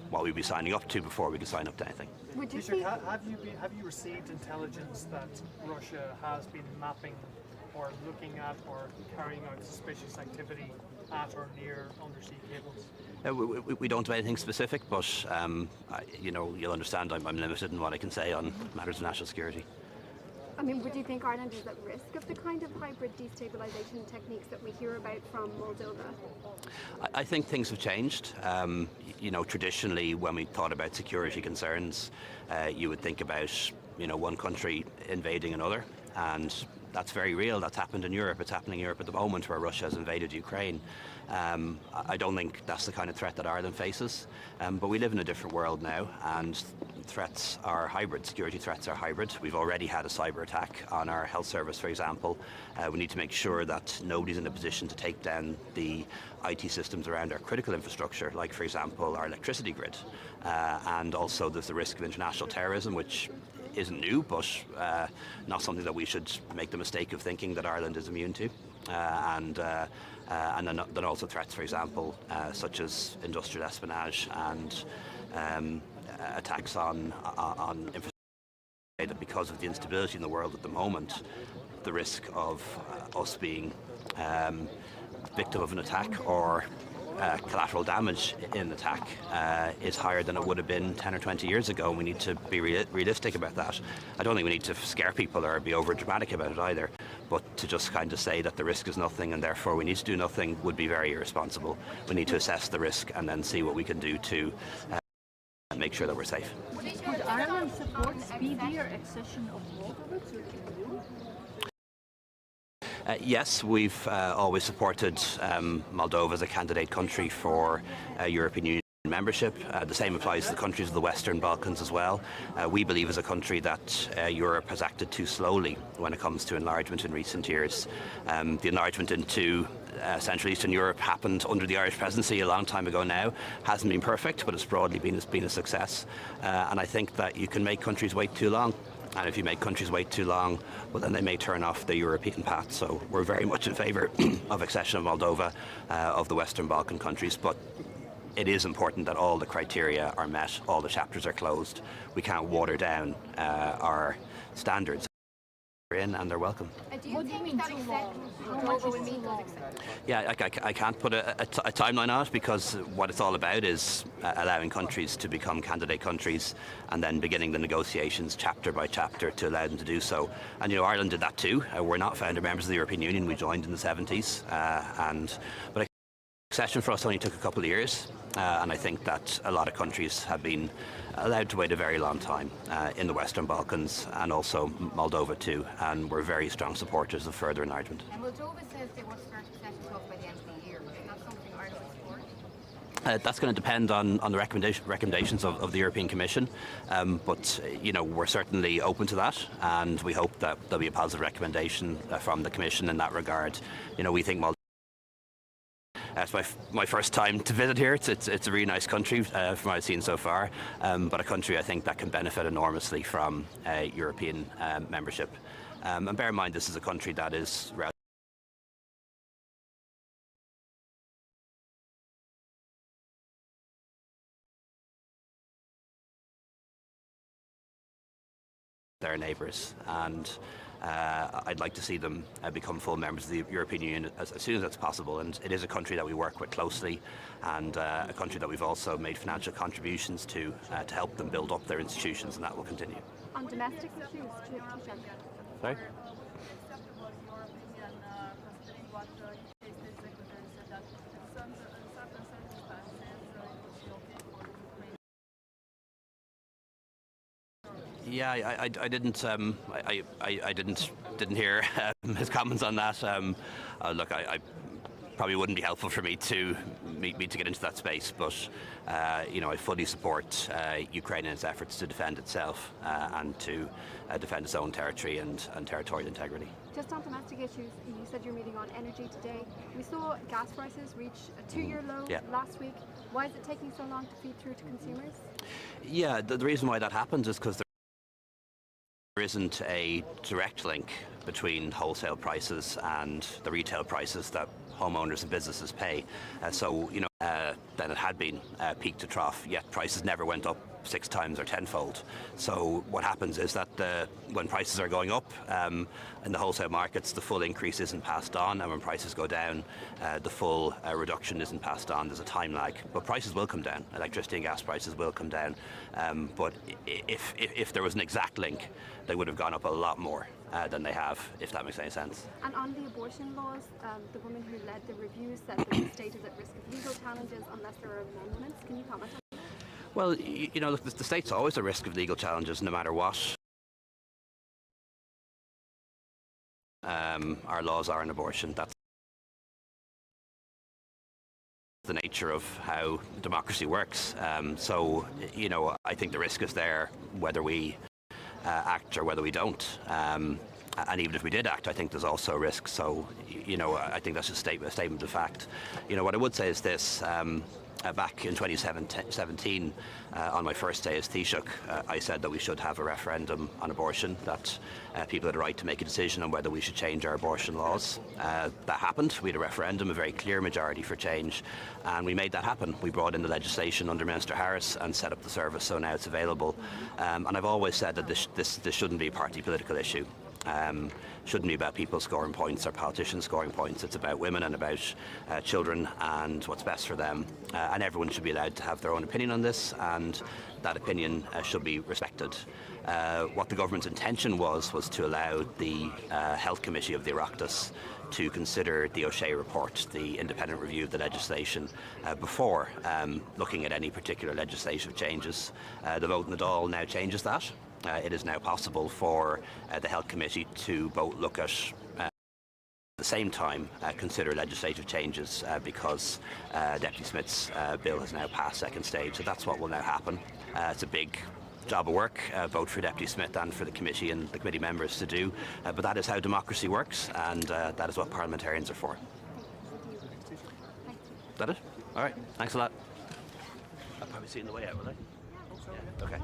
what we'll be signing up to before we can sign up to anything. Have you received intelligence that Russia has been mapping or looking at or carrying out suspicious activity at or near undersea cables? We don't do anything specific, but you know, you'll understand I'm limited in what I can say on matters of national security. I mean, would you think Ireland is at risk of the kind of hybrid destabilisation techniques that we hear about from Moldova? I think things have changed. You know, traditionally, when we thought about security concerns, you would think about, you know, one country invading another, and that's very real. That's happened in Europe. It's happening in Europe at the moment, where Russia has invaded Ukraine. I don't think that's the kind of threat that Ireland faces, but we live in a different world now, and threats are hybrid. Security threats are hybrid. We've already had a cyber attack on our health service, for example. We need to make sure that nobody's in a position to take down the IT systems around our critical infrastructure, like, for example, our electricity grid. And also there's the risk of international terrorism, which isn't new, but not something that we should make the mistake of thinking that Ireland is immune to. And then also threats, for example, such as industrial espionage and attacks on infrastructure. That because of the instability in the world at the moment, the risk of us being victim of an attack or collateral damage in an attack is higher than it would have been 10 or 20 years ago, and we need to be realistic about that. I don't think we need to scare people or be over dramatic about it either, but to just kind of say that the risk is nothing and therefore we need to do nothing would be very irresponsible. We need to assess the risk and then see what we can do to make sure that we're safe. Would Ireland support speedier accession of Moldova to the EU? Yes, we've always supported Moldova as a candidate country for European Union membership. The same applies to the countries of the Western Balkans as well. We believe as a country that Europe has acted too slowly when it comes to enlargement in recent years. The enlargement into Central Eastern Europe happened under the Irish presidency a long time ago now. Hasn't been perfect, but it's broadly been a success. And I think that you can make countries wait too long. And if you make countries wait too long, well, then they may turn off the European path. So we're very much in favour of accession of Moldova, of the Western Balkan countries. But it is important that all the criteria are met, all the chapters are closed. We can't water down our standards. They're in and they're welcome. Do you think that Moldova will meet those acceptance? Yeah, I can't put a timeline on it, because what it's all about is allowing countries to become candidate countries and then beginning the negotiations chapter by chapter to allow them to do so. And, you know, Ireland did that too. We're not founder members of the European Union. We joined in the 70s. But accession for us only took a couple of years. And I think that a lot of countries have been allowed to wait a very long time in the Western Balkans and also Moldova too, and we're very strong supporters of further enlargement. And Moldova says they want to start accession talks by the end of the year. Is that something Ireland would support? That's going to depend on the recommendations of the European Commission, but you know, we're certainly open to that, and we hope that there'll be a positive recommendation from the Commission in that regard. You know, we think Moldova. It's my first time to visit here. It's a really nice country from what I've seen so far, but a country I think that can benefit enormously from European membership. And bear in mind, this is a country that is their neighbours, and I'd like to see them become full members of the European Union as soon as that's possible. And it is a country that we work with closely, and a country that we've also made financial contributions to help them build up their institutions, and that will continue. On domestic issues, Sorry? Yeah, I didn't hear his comments on that. Look, I probably wouldn't be helpful for me to get into that space, but you know, I fully support Ukraine in its efforts to defend itself and to defend its own territory and territorial integrity. Just on domestic issues, you said you're meeting on energy today. We saw gas prices reach a 2-year low last week. Why is it taking so long to feed through to consumers? Yeah, the reason why that happens is because there isn't a direct link between wholesale prices and the retail prices that homeowners and businesses pay. So, you know, then it had been peak to trough, yet prices never went up 6 times or tenfold. So what happens is that when prices are going up in the wholesale markets, the full increase isn't passed on, and when prices go down, the full reduction isn't passed on. There's a time lag, but prices will come down. Electricity and gas prices will come down. But if there was an exact link, they would have gone up a lot more than they have, if that makes any sense. And on the abortion laws, the woman who led the review said that the state is at risk of legal challenges unless there are amendments. Can you comment on that? Well, you know, the state's always at risk of legal challenges, no matter what our laws are on abortion. That's the nature of how democracy works. So, you know, I think the risk is there whether we act or whether we don't. And even if we did act, I think there's also a risk. So, you know, I think that's a statement of fact. You know, what I would say is this. Back in 2017, on my first day as Taoiseach, I said that we should have a referendum on abortion, that people had a right to make a decision on whether we should change our abortion laws. That happened. We had a referendum, a very clear majority for change, and we made that happen. We brought in the legislation under Minister Harris and set up the service, so now it's available. And I've always said that this shouldn't be a party political issue. Shouldn't be about people scoring points or politicians scoring points. It's about women and about children and what's best for them. And everyone should be allowed to have their own opinion on this, and that opinion should be respected. What the government's intention was to allow the Health Committee of the Oireachtas to consider the O'Shea report, the independent review of the legislation, before looking at any particular legislative changes. The vote in the Dáil now changes that. It is now possible for the Health Committee to both look at the same time consider legislative changes because Deputy Smith's bill has now passed second stage. So that's what will now happen. It's a big job of work, both for Deputy Smith and for the committee and the committee members to do. But that is how democracy works, and that is what parliamentarians are for. Is that it? All right. Thanks a lot. I'll probably see you on the way out, will I? Yeah. Okay.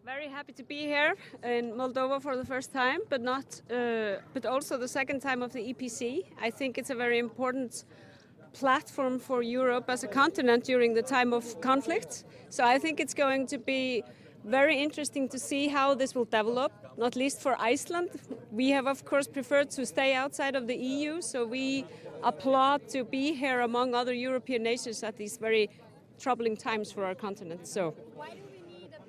Very happy to be here in Moldova for the first time, but also the second time of the EPC. I think it's a very important platform for Europe as a continent during the time of conflict. So I think it's going to be very interesting to see how this will develop, not least for Iceland. We have, of course, preferred to stay outside of the EU, so we applaud to be here among other European nations at these very troubling times for our continent. So. Why do we need a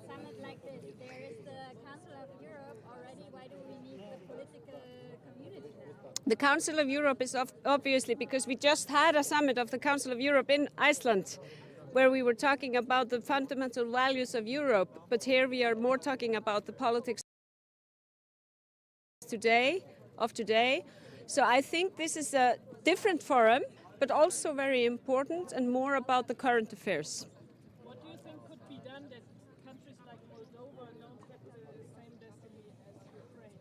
summit like this? There is the Council of Europe already. Why do we need the political community now? The Council of Europe is obviously because we just had a summit of the Council of Europe in Iceland, where we were talking about the fundamental values of Europe, but here we are more talking about the politics of today. So I think this is a different forum, but also very important and more about the current affairs. What do you think could be done that countries like Moldova don't have the same destiny as Ukraine?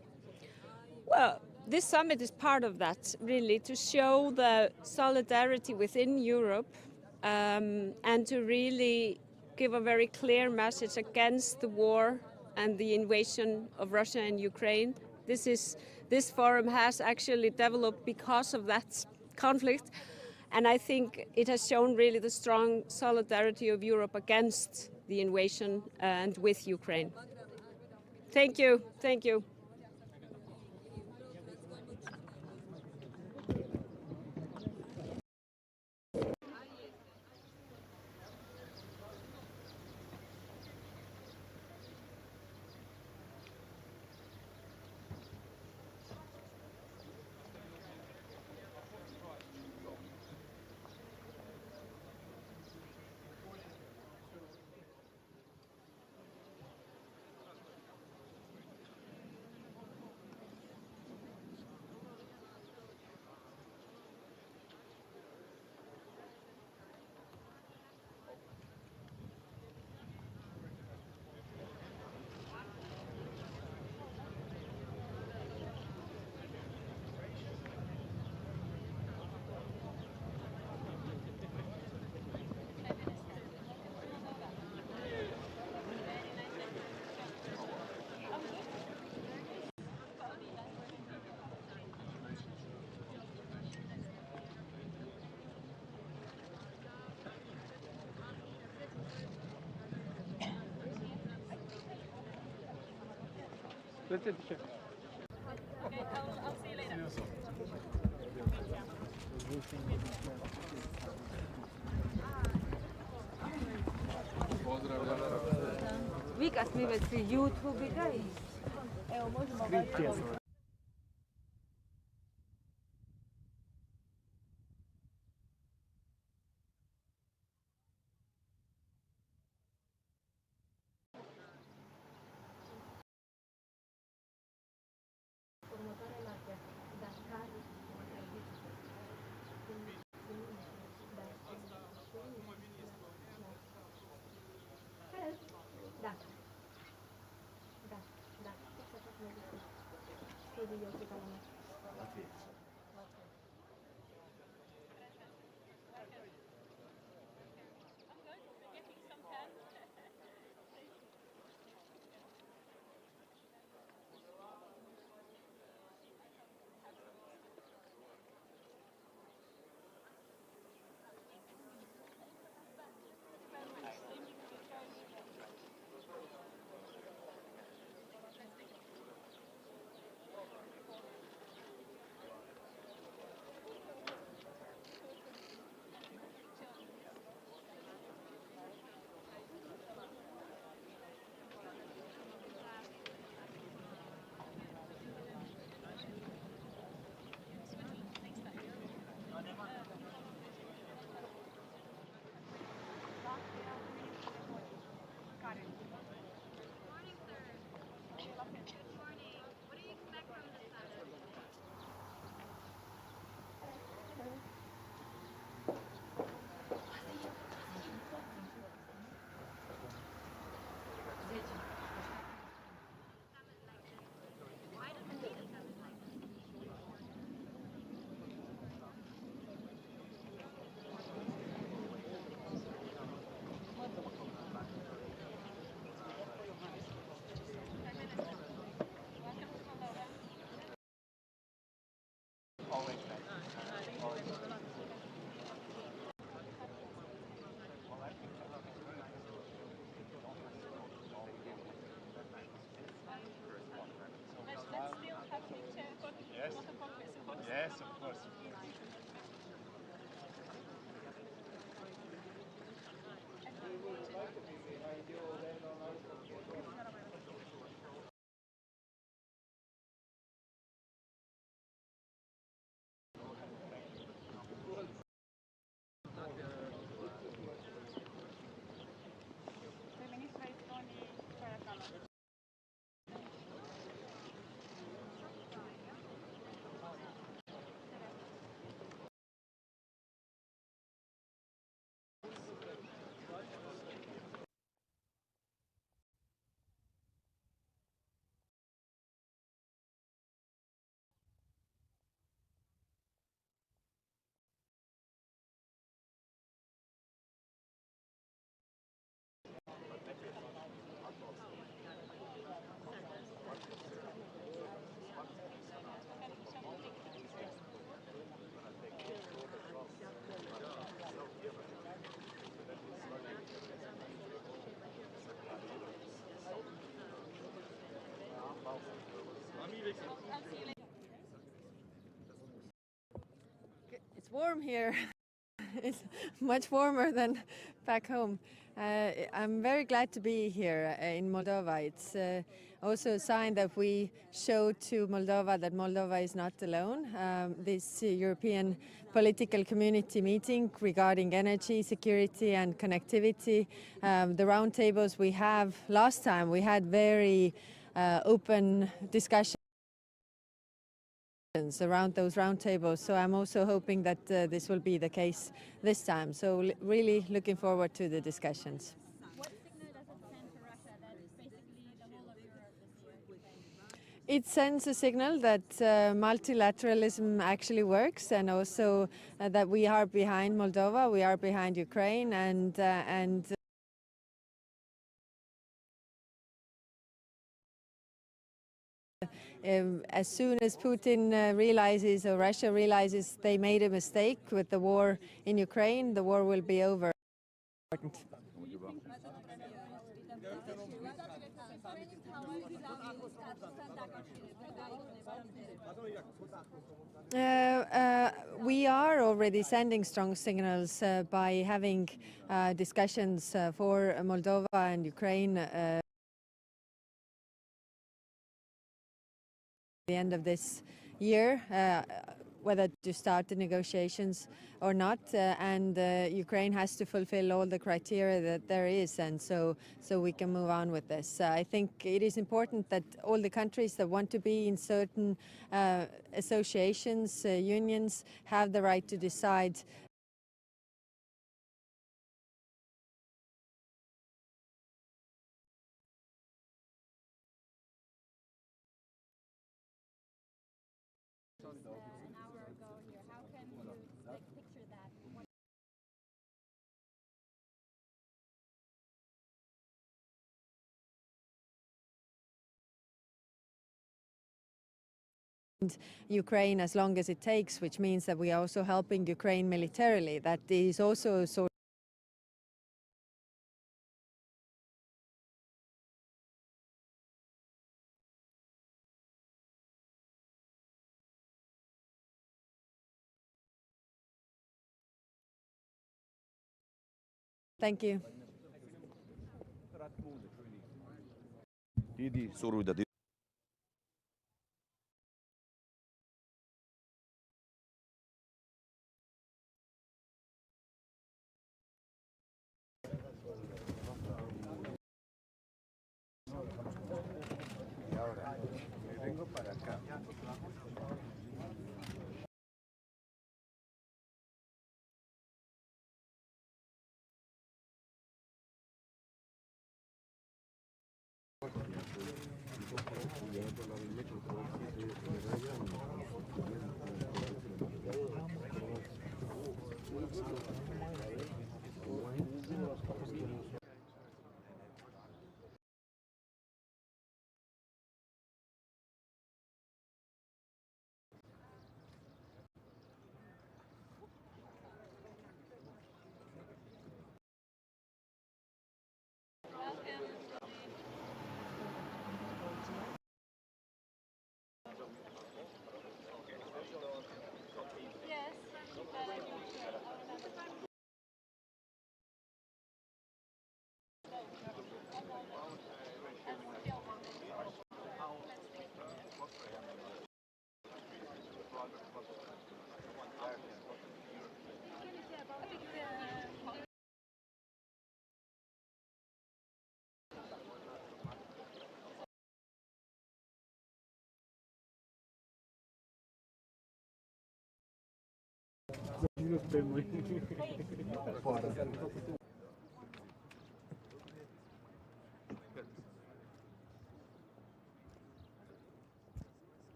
Well, this summit is part of that, really, to show the solidarity within Europe and to really give a very clear message against the war and the invasion of Russia and Ukraine. This forum has actually developed because of that conflict, and I think it has shown really the strong solidarity of Europe against the invasion and with Ukraine. Thank you. Thank you. Politice. Okay, I'll see you later. Vi kad snimete YouTube ga i evo možemo Yes, of course. It's warm here. It's much warmer than back home. I'm very glad to be here in Moldova. It's also a sign that we show to Moldova that Moldova is not alone. This European political community meeting regarding energy, security and connectivity, the roundtables we have, last time we had very open discussions around those roundtables, so I'm also hoping that this will be the case this time. So really looking forward to the discussions. What signal does it send to Russia that basically the whole of Europe is here? It sends a signal that multilateralism actually works, and also that we are behind Moldova, we are behind Ukraine, and as soon as Putin realizes, or Russia realizes, they made a mistake with the war in Ukraine, the war will be over. We are already sending strong signals by having discussions for Moldova and Ukraine the end of this year, whether to start the negotiations or not, and Ukraine has to fulfill all the criteria that there is, and so we can move on with this. I think it is important that all the countries that want to be in certain associations, unions, have the right to decide An hour ago here. How can you picture that? Ukraine as long as it takes, which means that we are also helping Ukraine militarily. That is also a sort Thank you. Vengo para acá.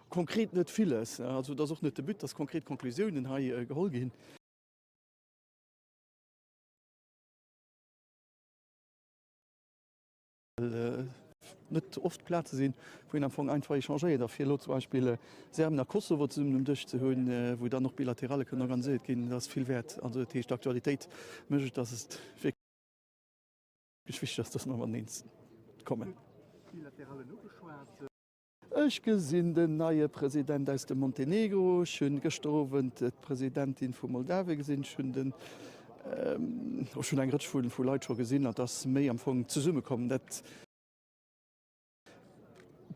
Konkret nicht vieles. Also das ist auch nicht der Bitte, dass konkret Konklusionen geholt gehen. Nicht oft Plätze sind, wo ich am Anfang einfach échangiert. Dafür zum Beispiel Serben nach Kosovo durchzuholen, wo dann noch bilaterale können organisiert gehen, das ist viel wert. Also die Aktualität möchte, dass es wirklich wichtig ist, dass wir an den kommen. Bilaterale Nugeschwärze. Ich gesehen den neue Präsident aus dem Montenegro, schön gestorben, die Präsidentin von Moldova gesehen, schon den schon ein Gritsch von Leuten schon gesehen hat, dass mehr am Anfang zusammenkommen. Das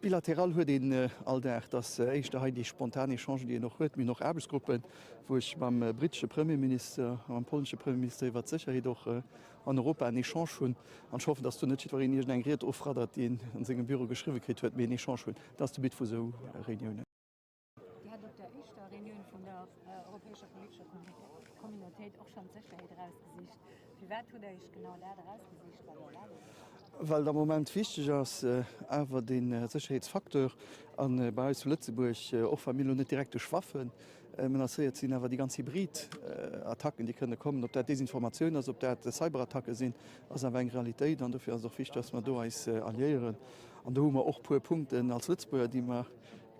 bilateral hört den Alter, das erste die spontane Chance, die noch hört, mir noch Arbeitsgruppen, wo ich beim britischen Premierminister, beim polnischen Premierminister über Sicherheit doch an Europa eine Chance schon. Und ich hoffe, dass du nicht in irgendein Gerät aufradert, die in seinem Büro geschrieben wird, mir eine Chance schon. Das ist der Bild für so Reunionen. Ja, Dr. Ich, der Reunion von der Europäischen Politischen Kommunität auch schon Sicherheit rausgesicht. Wie weit tut ich genau da rausgesicht? Weil der Moment wichtig ist, aber den Sicherheitsfaktor an bei uns in Lützeburg auch Familie nicht direkt durch Waffen. Man sieht sind aber die ganzen Hybridattacken, die können kommen, ob das Desinformation ist, ob das Cyberattacken sind, also eine Realität. Und dafür ist es auch wichtig, dass wir da uns alliieren. Und da haben wir auch ein paar Punkte als Lützburger, die wir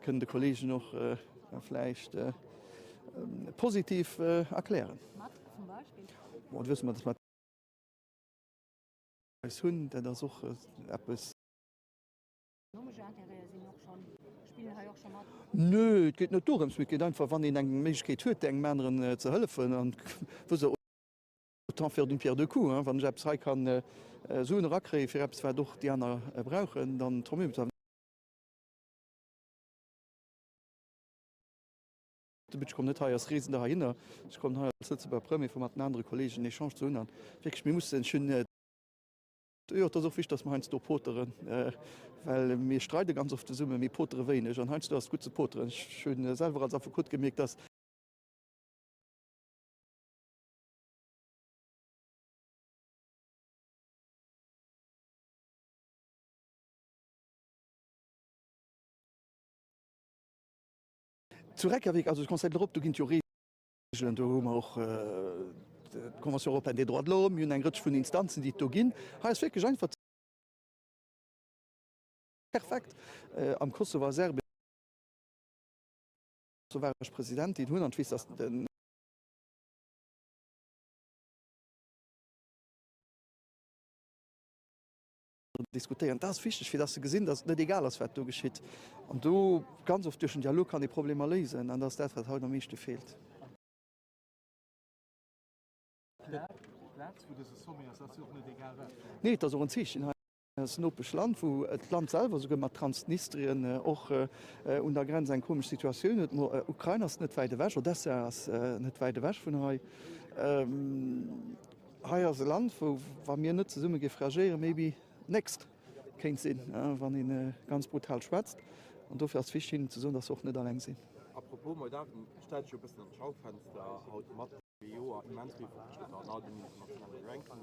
können den Kollegen noch vielleicht positiv erklären. Zum Beispiel? Und wissen wir, dass wir als Hund, der das auch etwas. Nö, es geht nicht darum, es geht einfach, wenn ich eine Möglichkeit habe, den Männern zu helfen. Und autant faire d'une pierre deux coups. Wenn ich etwas kann, so eine Rackre für etwas, was doch die anderen brauchen, dann trommel ich. Ich komme nicht als Reisender dahin. Ich komme hier als letzte Premier von einem anderen Kollegen in Echange zu ändern. Wirklich, wir müssen schön. Ja, das ist auch wichtig, dass wir uns hier poteren, weil wir streiten ganz oft zusammen, wir poteren wenig. Und heute ist gut zu poteren. Ich habe schon selber als Advokat gemerkt, dass zu Reykjavik, also ich kann sagen, du gehst ja Regeln, da haben wir auch die Konvention Europene des droits de l'homme, eine Reihe von Instanzen, die da gehen. Das ist wirklich einfach perfekt. Am Kosovo Serbien so war ich Präsidentin, und weiß, dass diskutieren. Das ist wichtig, für das sie gesehen, dass nicht egal ist, was da geschieht. Und du ganz oft durch den Dialog kann die Probleme lösen, und das ist das, was heute am meisten fehlt. Platz, wo das so mehr ist, das ist auch nicht egal. Nee, das ist auch ein Zeichen. Das ist ein opisches Land, wo das Land selber, sogar mit Transnistrien, auch unter Grenze eine komische Situation hat. Ukraine ist nicht weit weg, oder das ist nicht weit weg von hier. Hier ist ein Land, wo wir nicht zusammen gefragieren, maybe next. Kein Sinn, wenn ihn ganz brutal schwätzt. Und dafür ist es wichtig, zu sagen, dass wir auch nicht allein sind. Apropos Moldau, stellt sich ein bisschen am Schaufenster, haut Matt, BO, immens viel fortgeschritten hat, nach dem internationalen Ranking.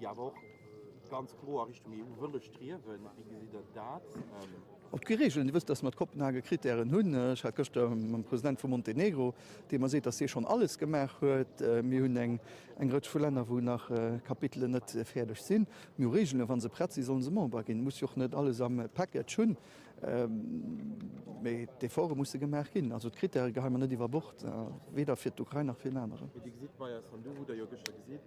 Ja, aber auch ganz klar Richtung EU will streben, wie sieht das? Auf die Regeln, ihr wisst, dass wir Kopenhagen Kriterien haben. Ich habe gestern mit dem Präsidenten von Montenegro, dem man sieht, dass er schon alles gemacht hat. Wir haben eine Reihe von Ländern, wo nach Kapiteln nicht fertig sind. Wir Regeln, wenn sie präzise sollen sie machen, gehen. Muss ja auch nicht alles am Paket schon. Die Vorgaben müssen gemacht werden. Also die Kriterien haben wir nicht über Bord, weder für die Ukraine noch für die anderen. Wie sieht man ja von du, der ja gestern gesehen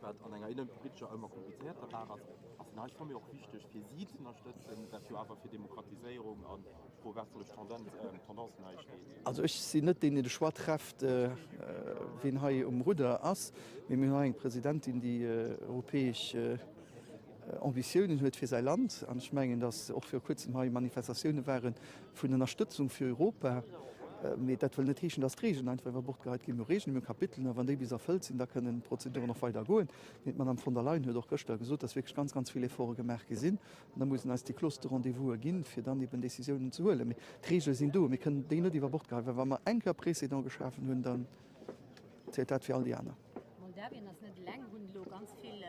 hat, an einer innenpolitischen immer komplizierter war. Also ich fand mir auch wichtig, für sie zu unterstützen, dafür aber für Demokratisierung und progressive Tendenzen einstehen. Also ich sehe nicht den Schwar trifft, wen hier Ruder ist. Wir haben eine Präsidentin, die europäische Ambitionen hat für sein Land. Und ich meine, dass auch für kurzem hier Manifestationen waren von der Unterstützung für Europa. dat will net hechen das Regen einfach Bordheit gi Regen im Kapitel, wann de bis erfüllt sind, da können Prozeduren noch weiter goen. Mit man am von der Leyen hue doch Köster gesot, dass wirklich ganz viele vorgemerk gesinn. Da muss als die Kloster Rendevous ginn, fir dann eben Decisionen zu hole. Regel sind du, können de die Bord, wenn man enker Präsident geschaffen hunn, dann zählt dat für all die anderen. Moldawien ist nicht lang und lo ganz viele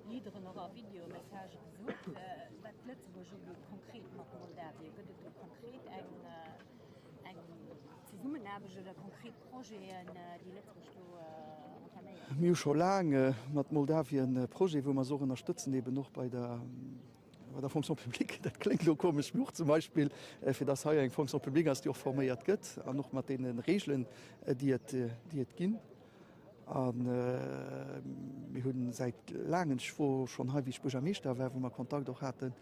Lieder noch auf Videomessage gesucht. Was Lützeburg konkret macht Moldawien? Gibt es konkret ein Zusammenarbeit oder konkret Projekte, die Lützeburg unternehmen? Wir schon lange mit Moldawien ein Projekt, wo wir so unterstützen, eben noch bei der Fonction publique. Das klingt so komisch, Buch zum Beispiel, für das hier eine Fonction publique, als die auch formiert wird, auch noch mit den Regeln, die es gibt. Und wir haben seit langem schon häufig Burgermeister, wo wir Kontakt auch hatten,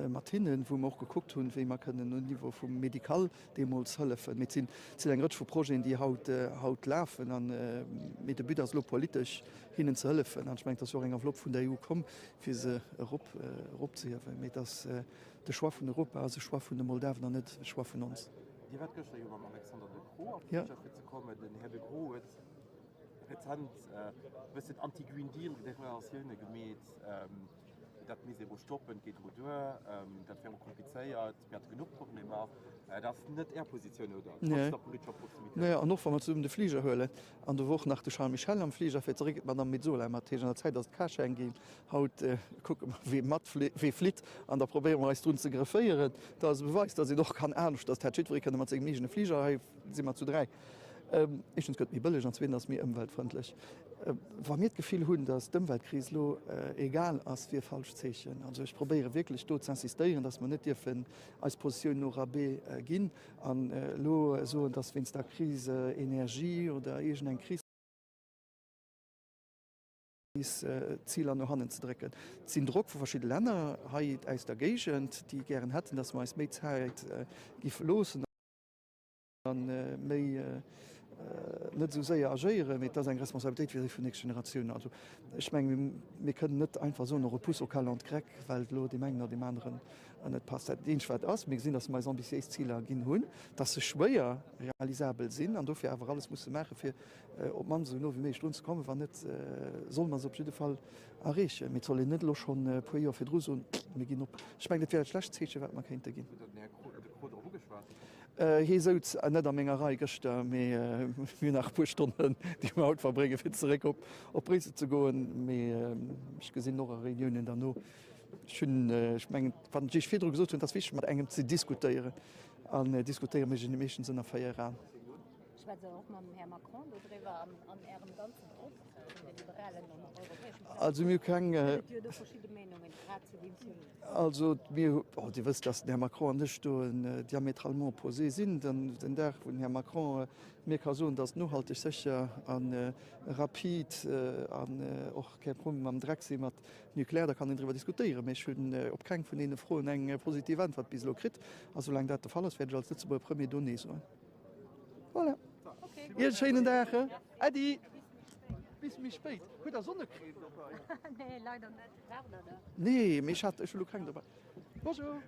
mit ihnen, wo wir auch geguckt haben, wie wir können auf Niveau vom Medikal demals helfen. Wir sind ein Größe von Projekten, die haut laufen, und mit der Bitte, als politisch ihnen zu helfen. Und ich meine, dass auch ein Envelope von der EU kommt, für sie zu helfen. Mit das der Schwach von Europa, also Schwach von den Moldawen, und nicht Schwach von uns. Die wird gestern über Alexander de Croo auf Ja. die zu kommen, denn Herr de Croo Rezent wis et Anti-Green Deal Deklarationioune gemet, dat mis wo stoppen geht wo doer, dat fir kompliceéiert, genug Problem dat net Position oder Nee, an noch man de Flieger hëlle an der woch nach de Charles Michel am Flieger firregt man am mit so mat der Zeit dat Kasch engin haut wie mat wie flit an der Problem run ze greffeieren, dat beweist, dat sie doch kann ernst, dat Schiwri man mégene Flieger si mat zu 3. Ich gëtt mir bëlleg ans ass mir ëmweltfreundlich. War mir gefiel hunn, dats d'Ëmweltkrislo egal ass fir falsch zechen. Also ich probiere wirklich do zu insistieren, dats man net Dirfen als Position no AB ginn an lo so dats wenns der Krise Energie oder egen eng Krise Ziel an Hannen zu drecken. Zin Druck vu verschiedene Länder haet eis der Gegent, die gern hätten, dats ma als Meheit gif losen méi net so séier agéiere, mit dat eng Responsabiltäit fir vun nächste Generationun. Also ich meng mir können net einfach so Repus lokal an Kräck, weil lo die Mengener dem anderen net passt. Dienschweit ass mir sinn, dass me ambitiös Zieler ginn hunn, dat se schwéier realisabel sinn, an dofir awer alles muss Mäche fir op man so no wie méi Stunde kommen, wann net soll man op jeden Fall errechen. Mit soll net loch schon puier fir Dr mé gin op. Schmeng net fir schlecht Zeche, wat man kennt ginn. Hier seut net a Mengerei gëchte méi nach puerstunden, die ma haut verbringe fir zeré op Prise zu goen, méi ich gesinn noch a Reunionen da no wann Dich firdro gesot hun, dat wich mat engem ze diskutieren an diskutieren mé Genméchen sinn a feier an. Ich war auch mal Herr Macron darüber an ihrem ganzen Druck den liberalen und europäischen Also mir kann verschiedene Meinungen gerade zu dem Thema. Also mir die wisst, dass Herr Macron nicht diametralement posé sind, den der von Herr Macron mir kann so das nachhaltig sicher an rapid an auch kein Problem am Drecksee mat nuklear, da kann darüber diskutieren. Ich schon op kein von ihnen frohen eng positive Antwort bis krit, also lang dat der Fall ist, werde ich als letzte Premier Donné so. Voilà. Ihr schönen Tage. Adi. Bis mich spät. Gut, der Sonne kriegt dabei. Nee, leider nicht. Nee, mich hat schon kein dabei. Bonjour.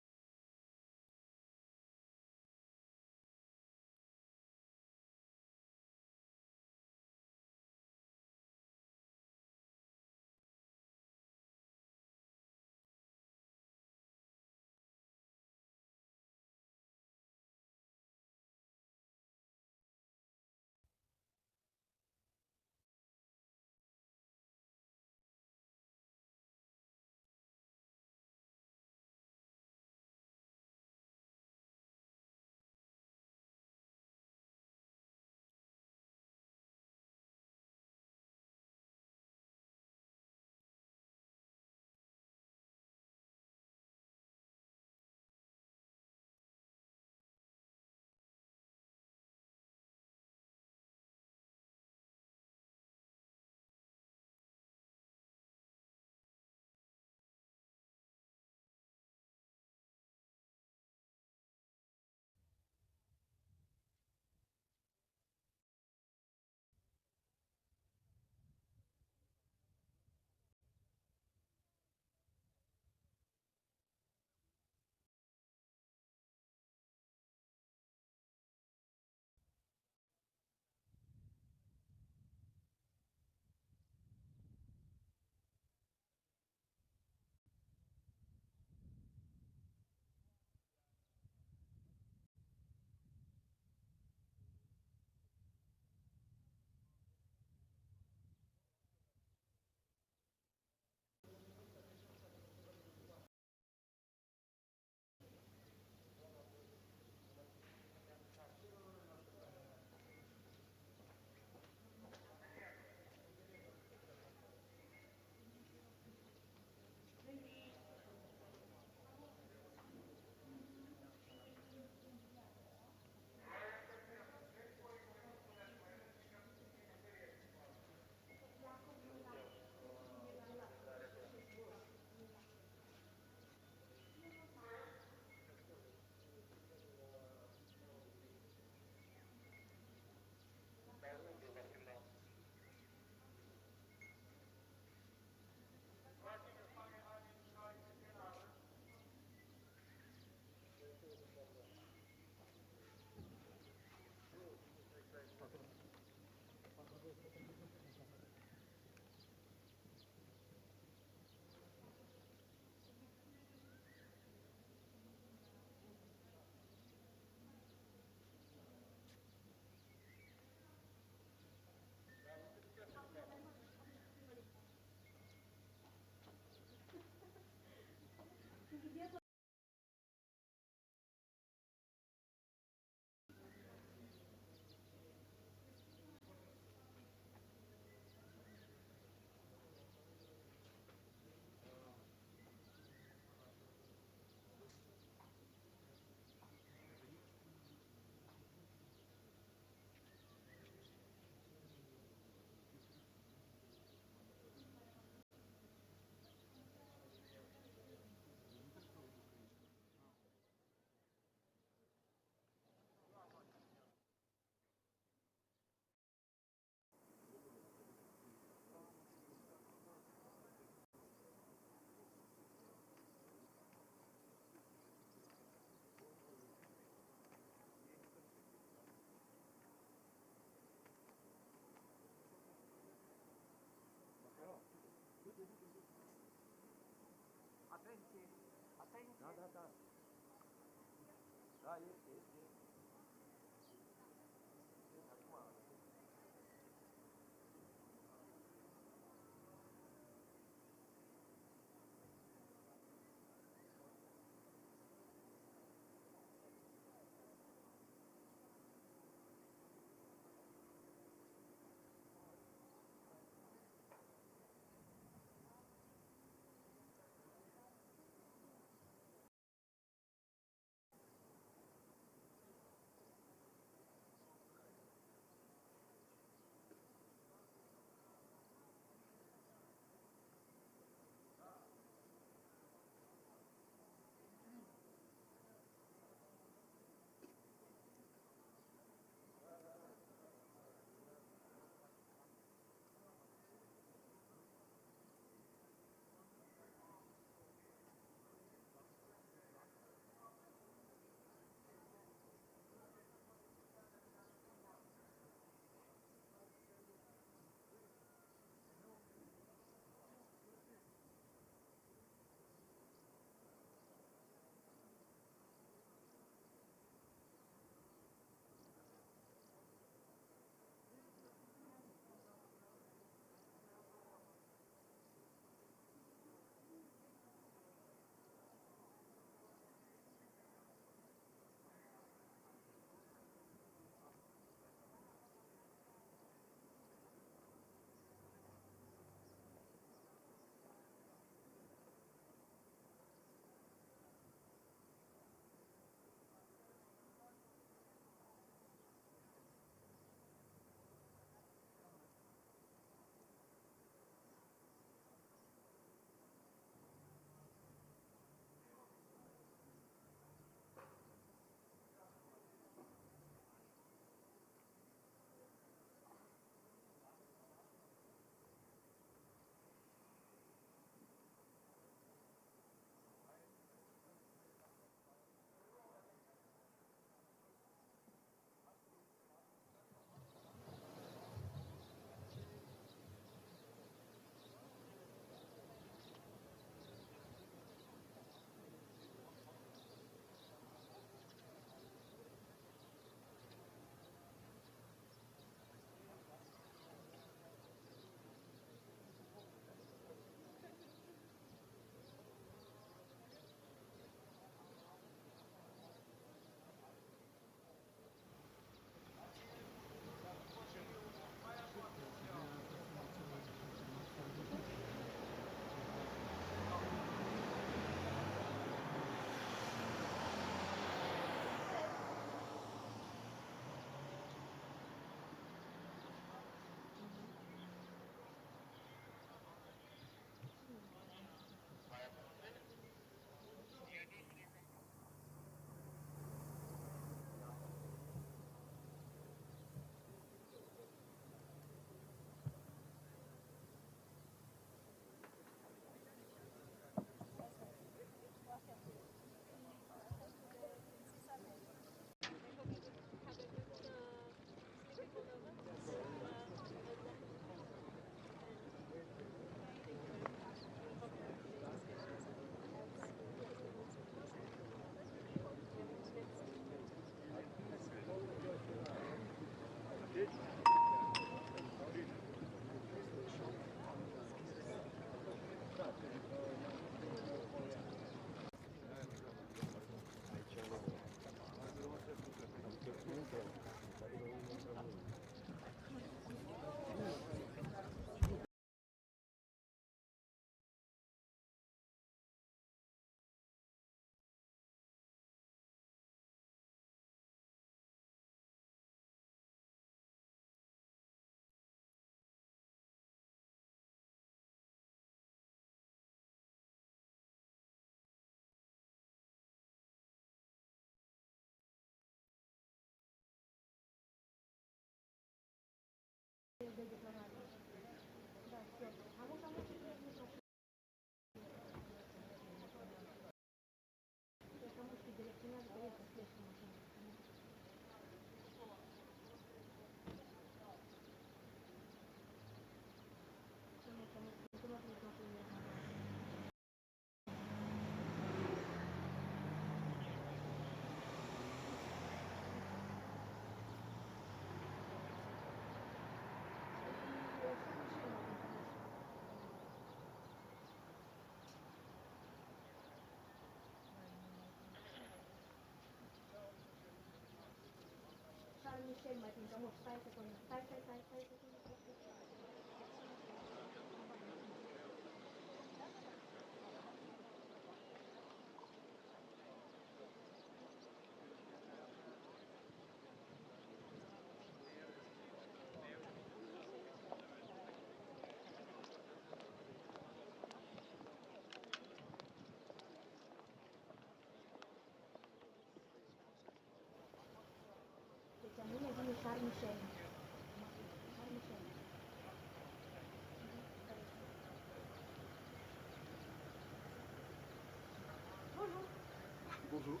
Bonjour.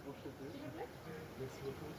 Enchanté. Merci beaucoup.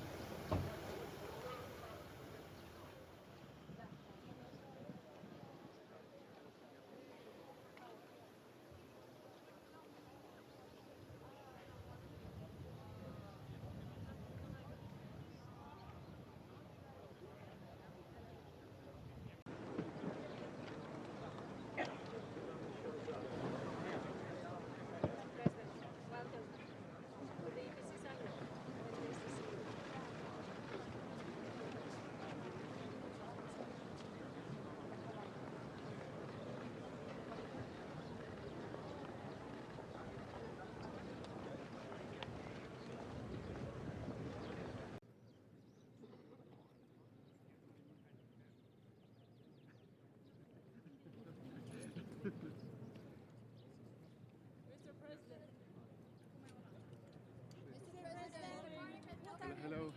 Hello.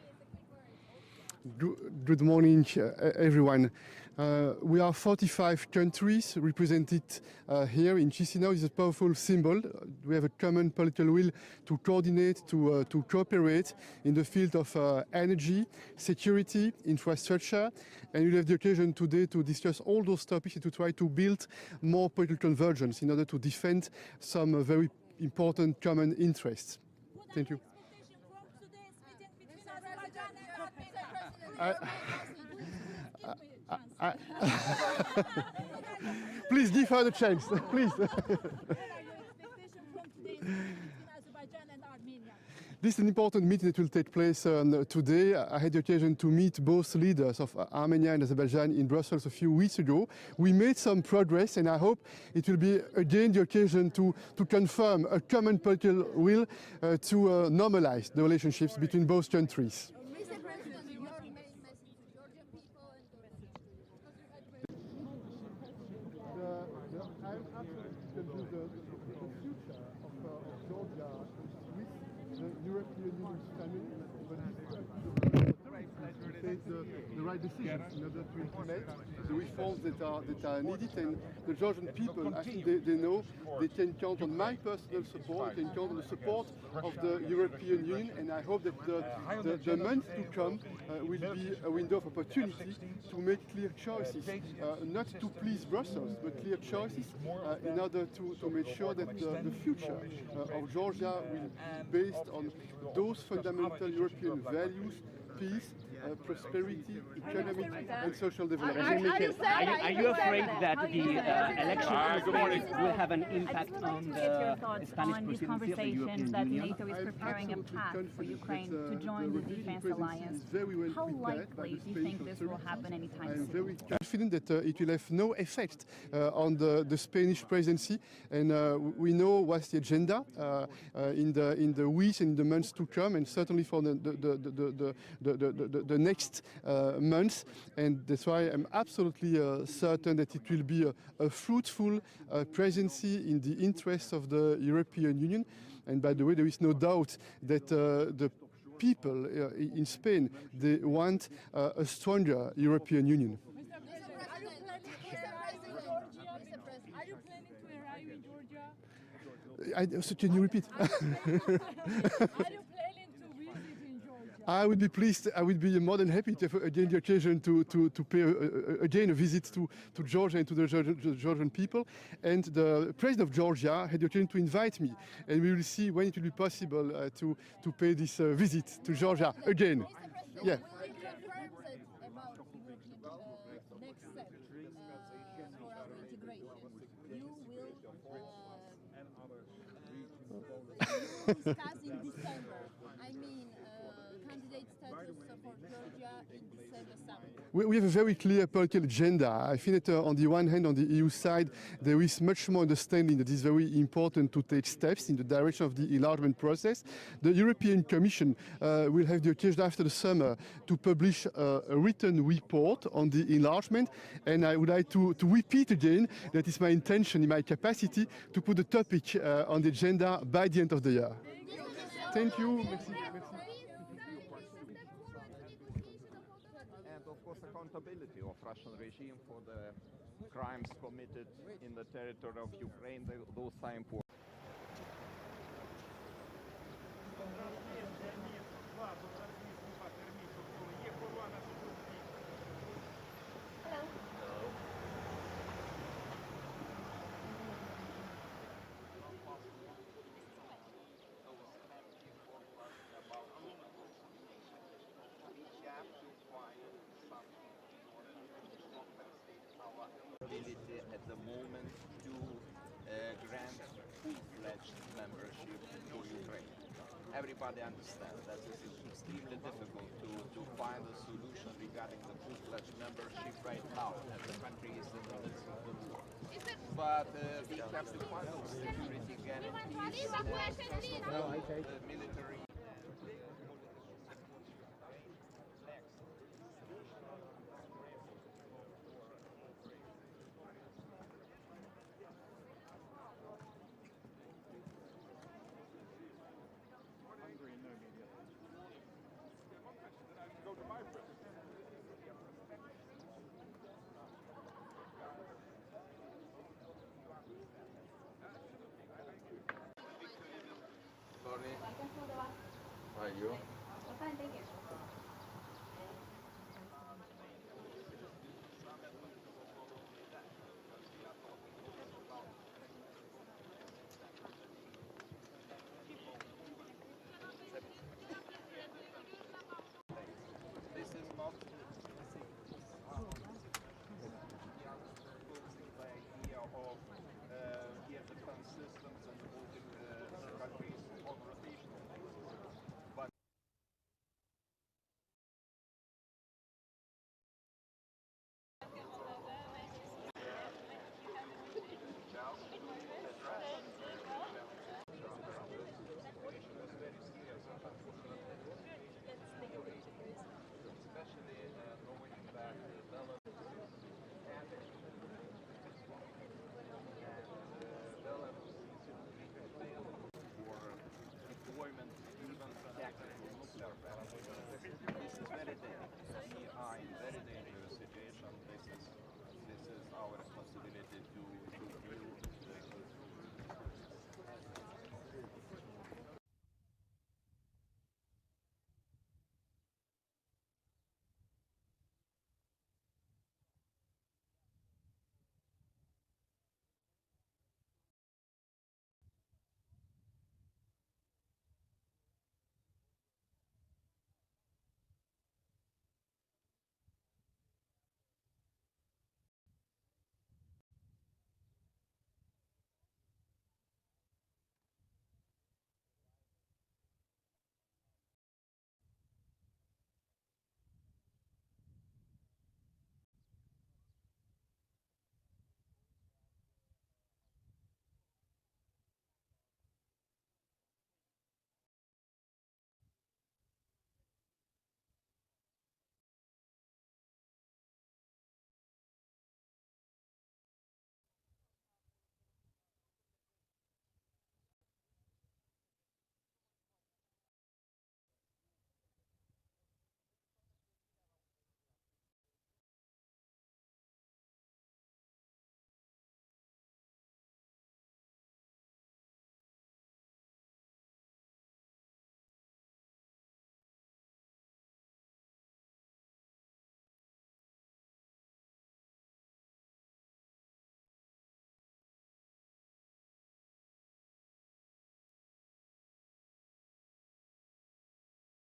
Good morning, everyone. We are 45 countries represented here in Chisinau. It's a powerful symbol. We have a common political will to coordinate, to cooperate in the field of energy, security, infrastructure, and we'll have the occasion today to discuss all those topics and to try to build more political convergence in order to defend some very important common interests. Thank you. Please give her the chance, please. This is an important meeting that will take place today. I had the occasion to meet both leaders of Armenia and Azerbaijan in Brussels a few weeks ago. We made some progress, and I hope it will be again the occasion to confirm a common political will to normalize the relationships between both countries. European Union's family, but take the right decisions in order to implement the reforms that are needed. And the Georgian people, I think they know they can count on my personal support, they can count on the support of the European Union, and I hope that the months to come will be a window of opportunity to make clear choices, not to please Brussels, but clear choices in order to make sure that the future of Georgia will be based on those fundamental European values: peace, prosperity, economic and social development. Are you afraid that the election will have an impact on the Spanish these conversations that NATO is preparing a path for Ukraine to join the defense alliance? How likely do you think this will happen anytime soon? I am very confident that it will have no effect on the Spanish presidency, and we know what's the agenda in the weeks and in the months to come, and certainly for the next months, and that's why I'm absolutely certain that it will be a fruitful presidency in the interests of the European Union. And by the way, there is no doubt that the people in Spain, they want a stronger European Union. Are you planning to arrive in Georgia? So can you repeat? Are you planning to visit in Georgia? I would be pleased. I would be more than happy to have again the occasion to pay again a visit to Georgia and to the Georgian people. And the president of Georgia had the occasion to invite me, and we will see when it will be possible to pay this visit to Georgia again. Yeah. Discuss in December. I mean, candidate status for Georgia We have a very clear political agenda. I think that on the one hand, on the EU side, there is much more understanding that it's very important to take steps in the direction of the enlargement process. The European Commission will have the occasion after the summer to publish a written report on the enlargement, and I would like to repeat again that it's my intention, in my capacity, to put the topic on the agenda by the end of the year. Thank you. Merci. And of course accountability of Russian regime for the crimes committed in the territory of Ukraine, those are important. At the moment to grant full-fledged membership to Ukraine. Everybody understands that this is extremely difficult to find a solution regarding the full-fledged membership right now, as the country is in the midst of the war. But we have to find those security guarantees and first of all, military. Morning. How are you? Fine, thank you.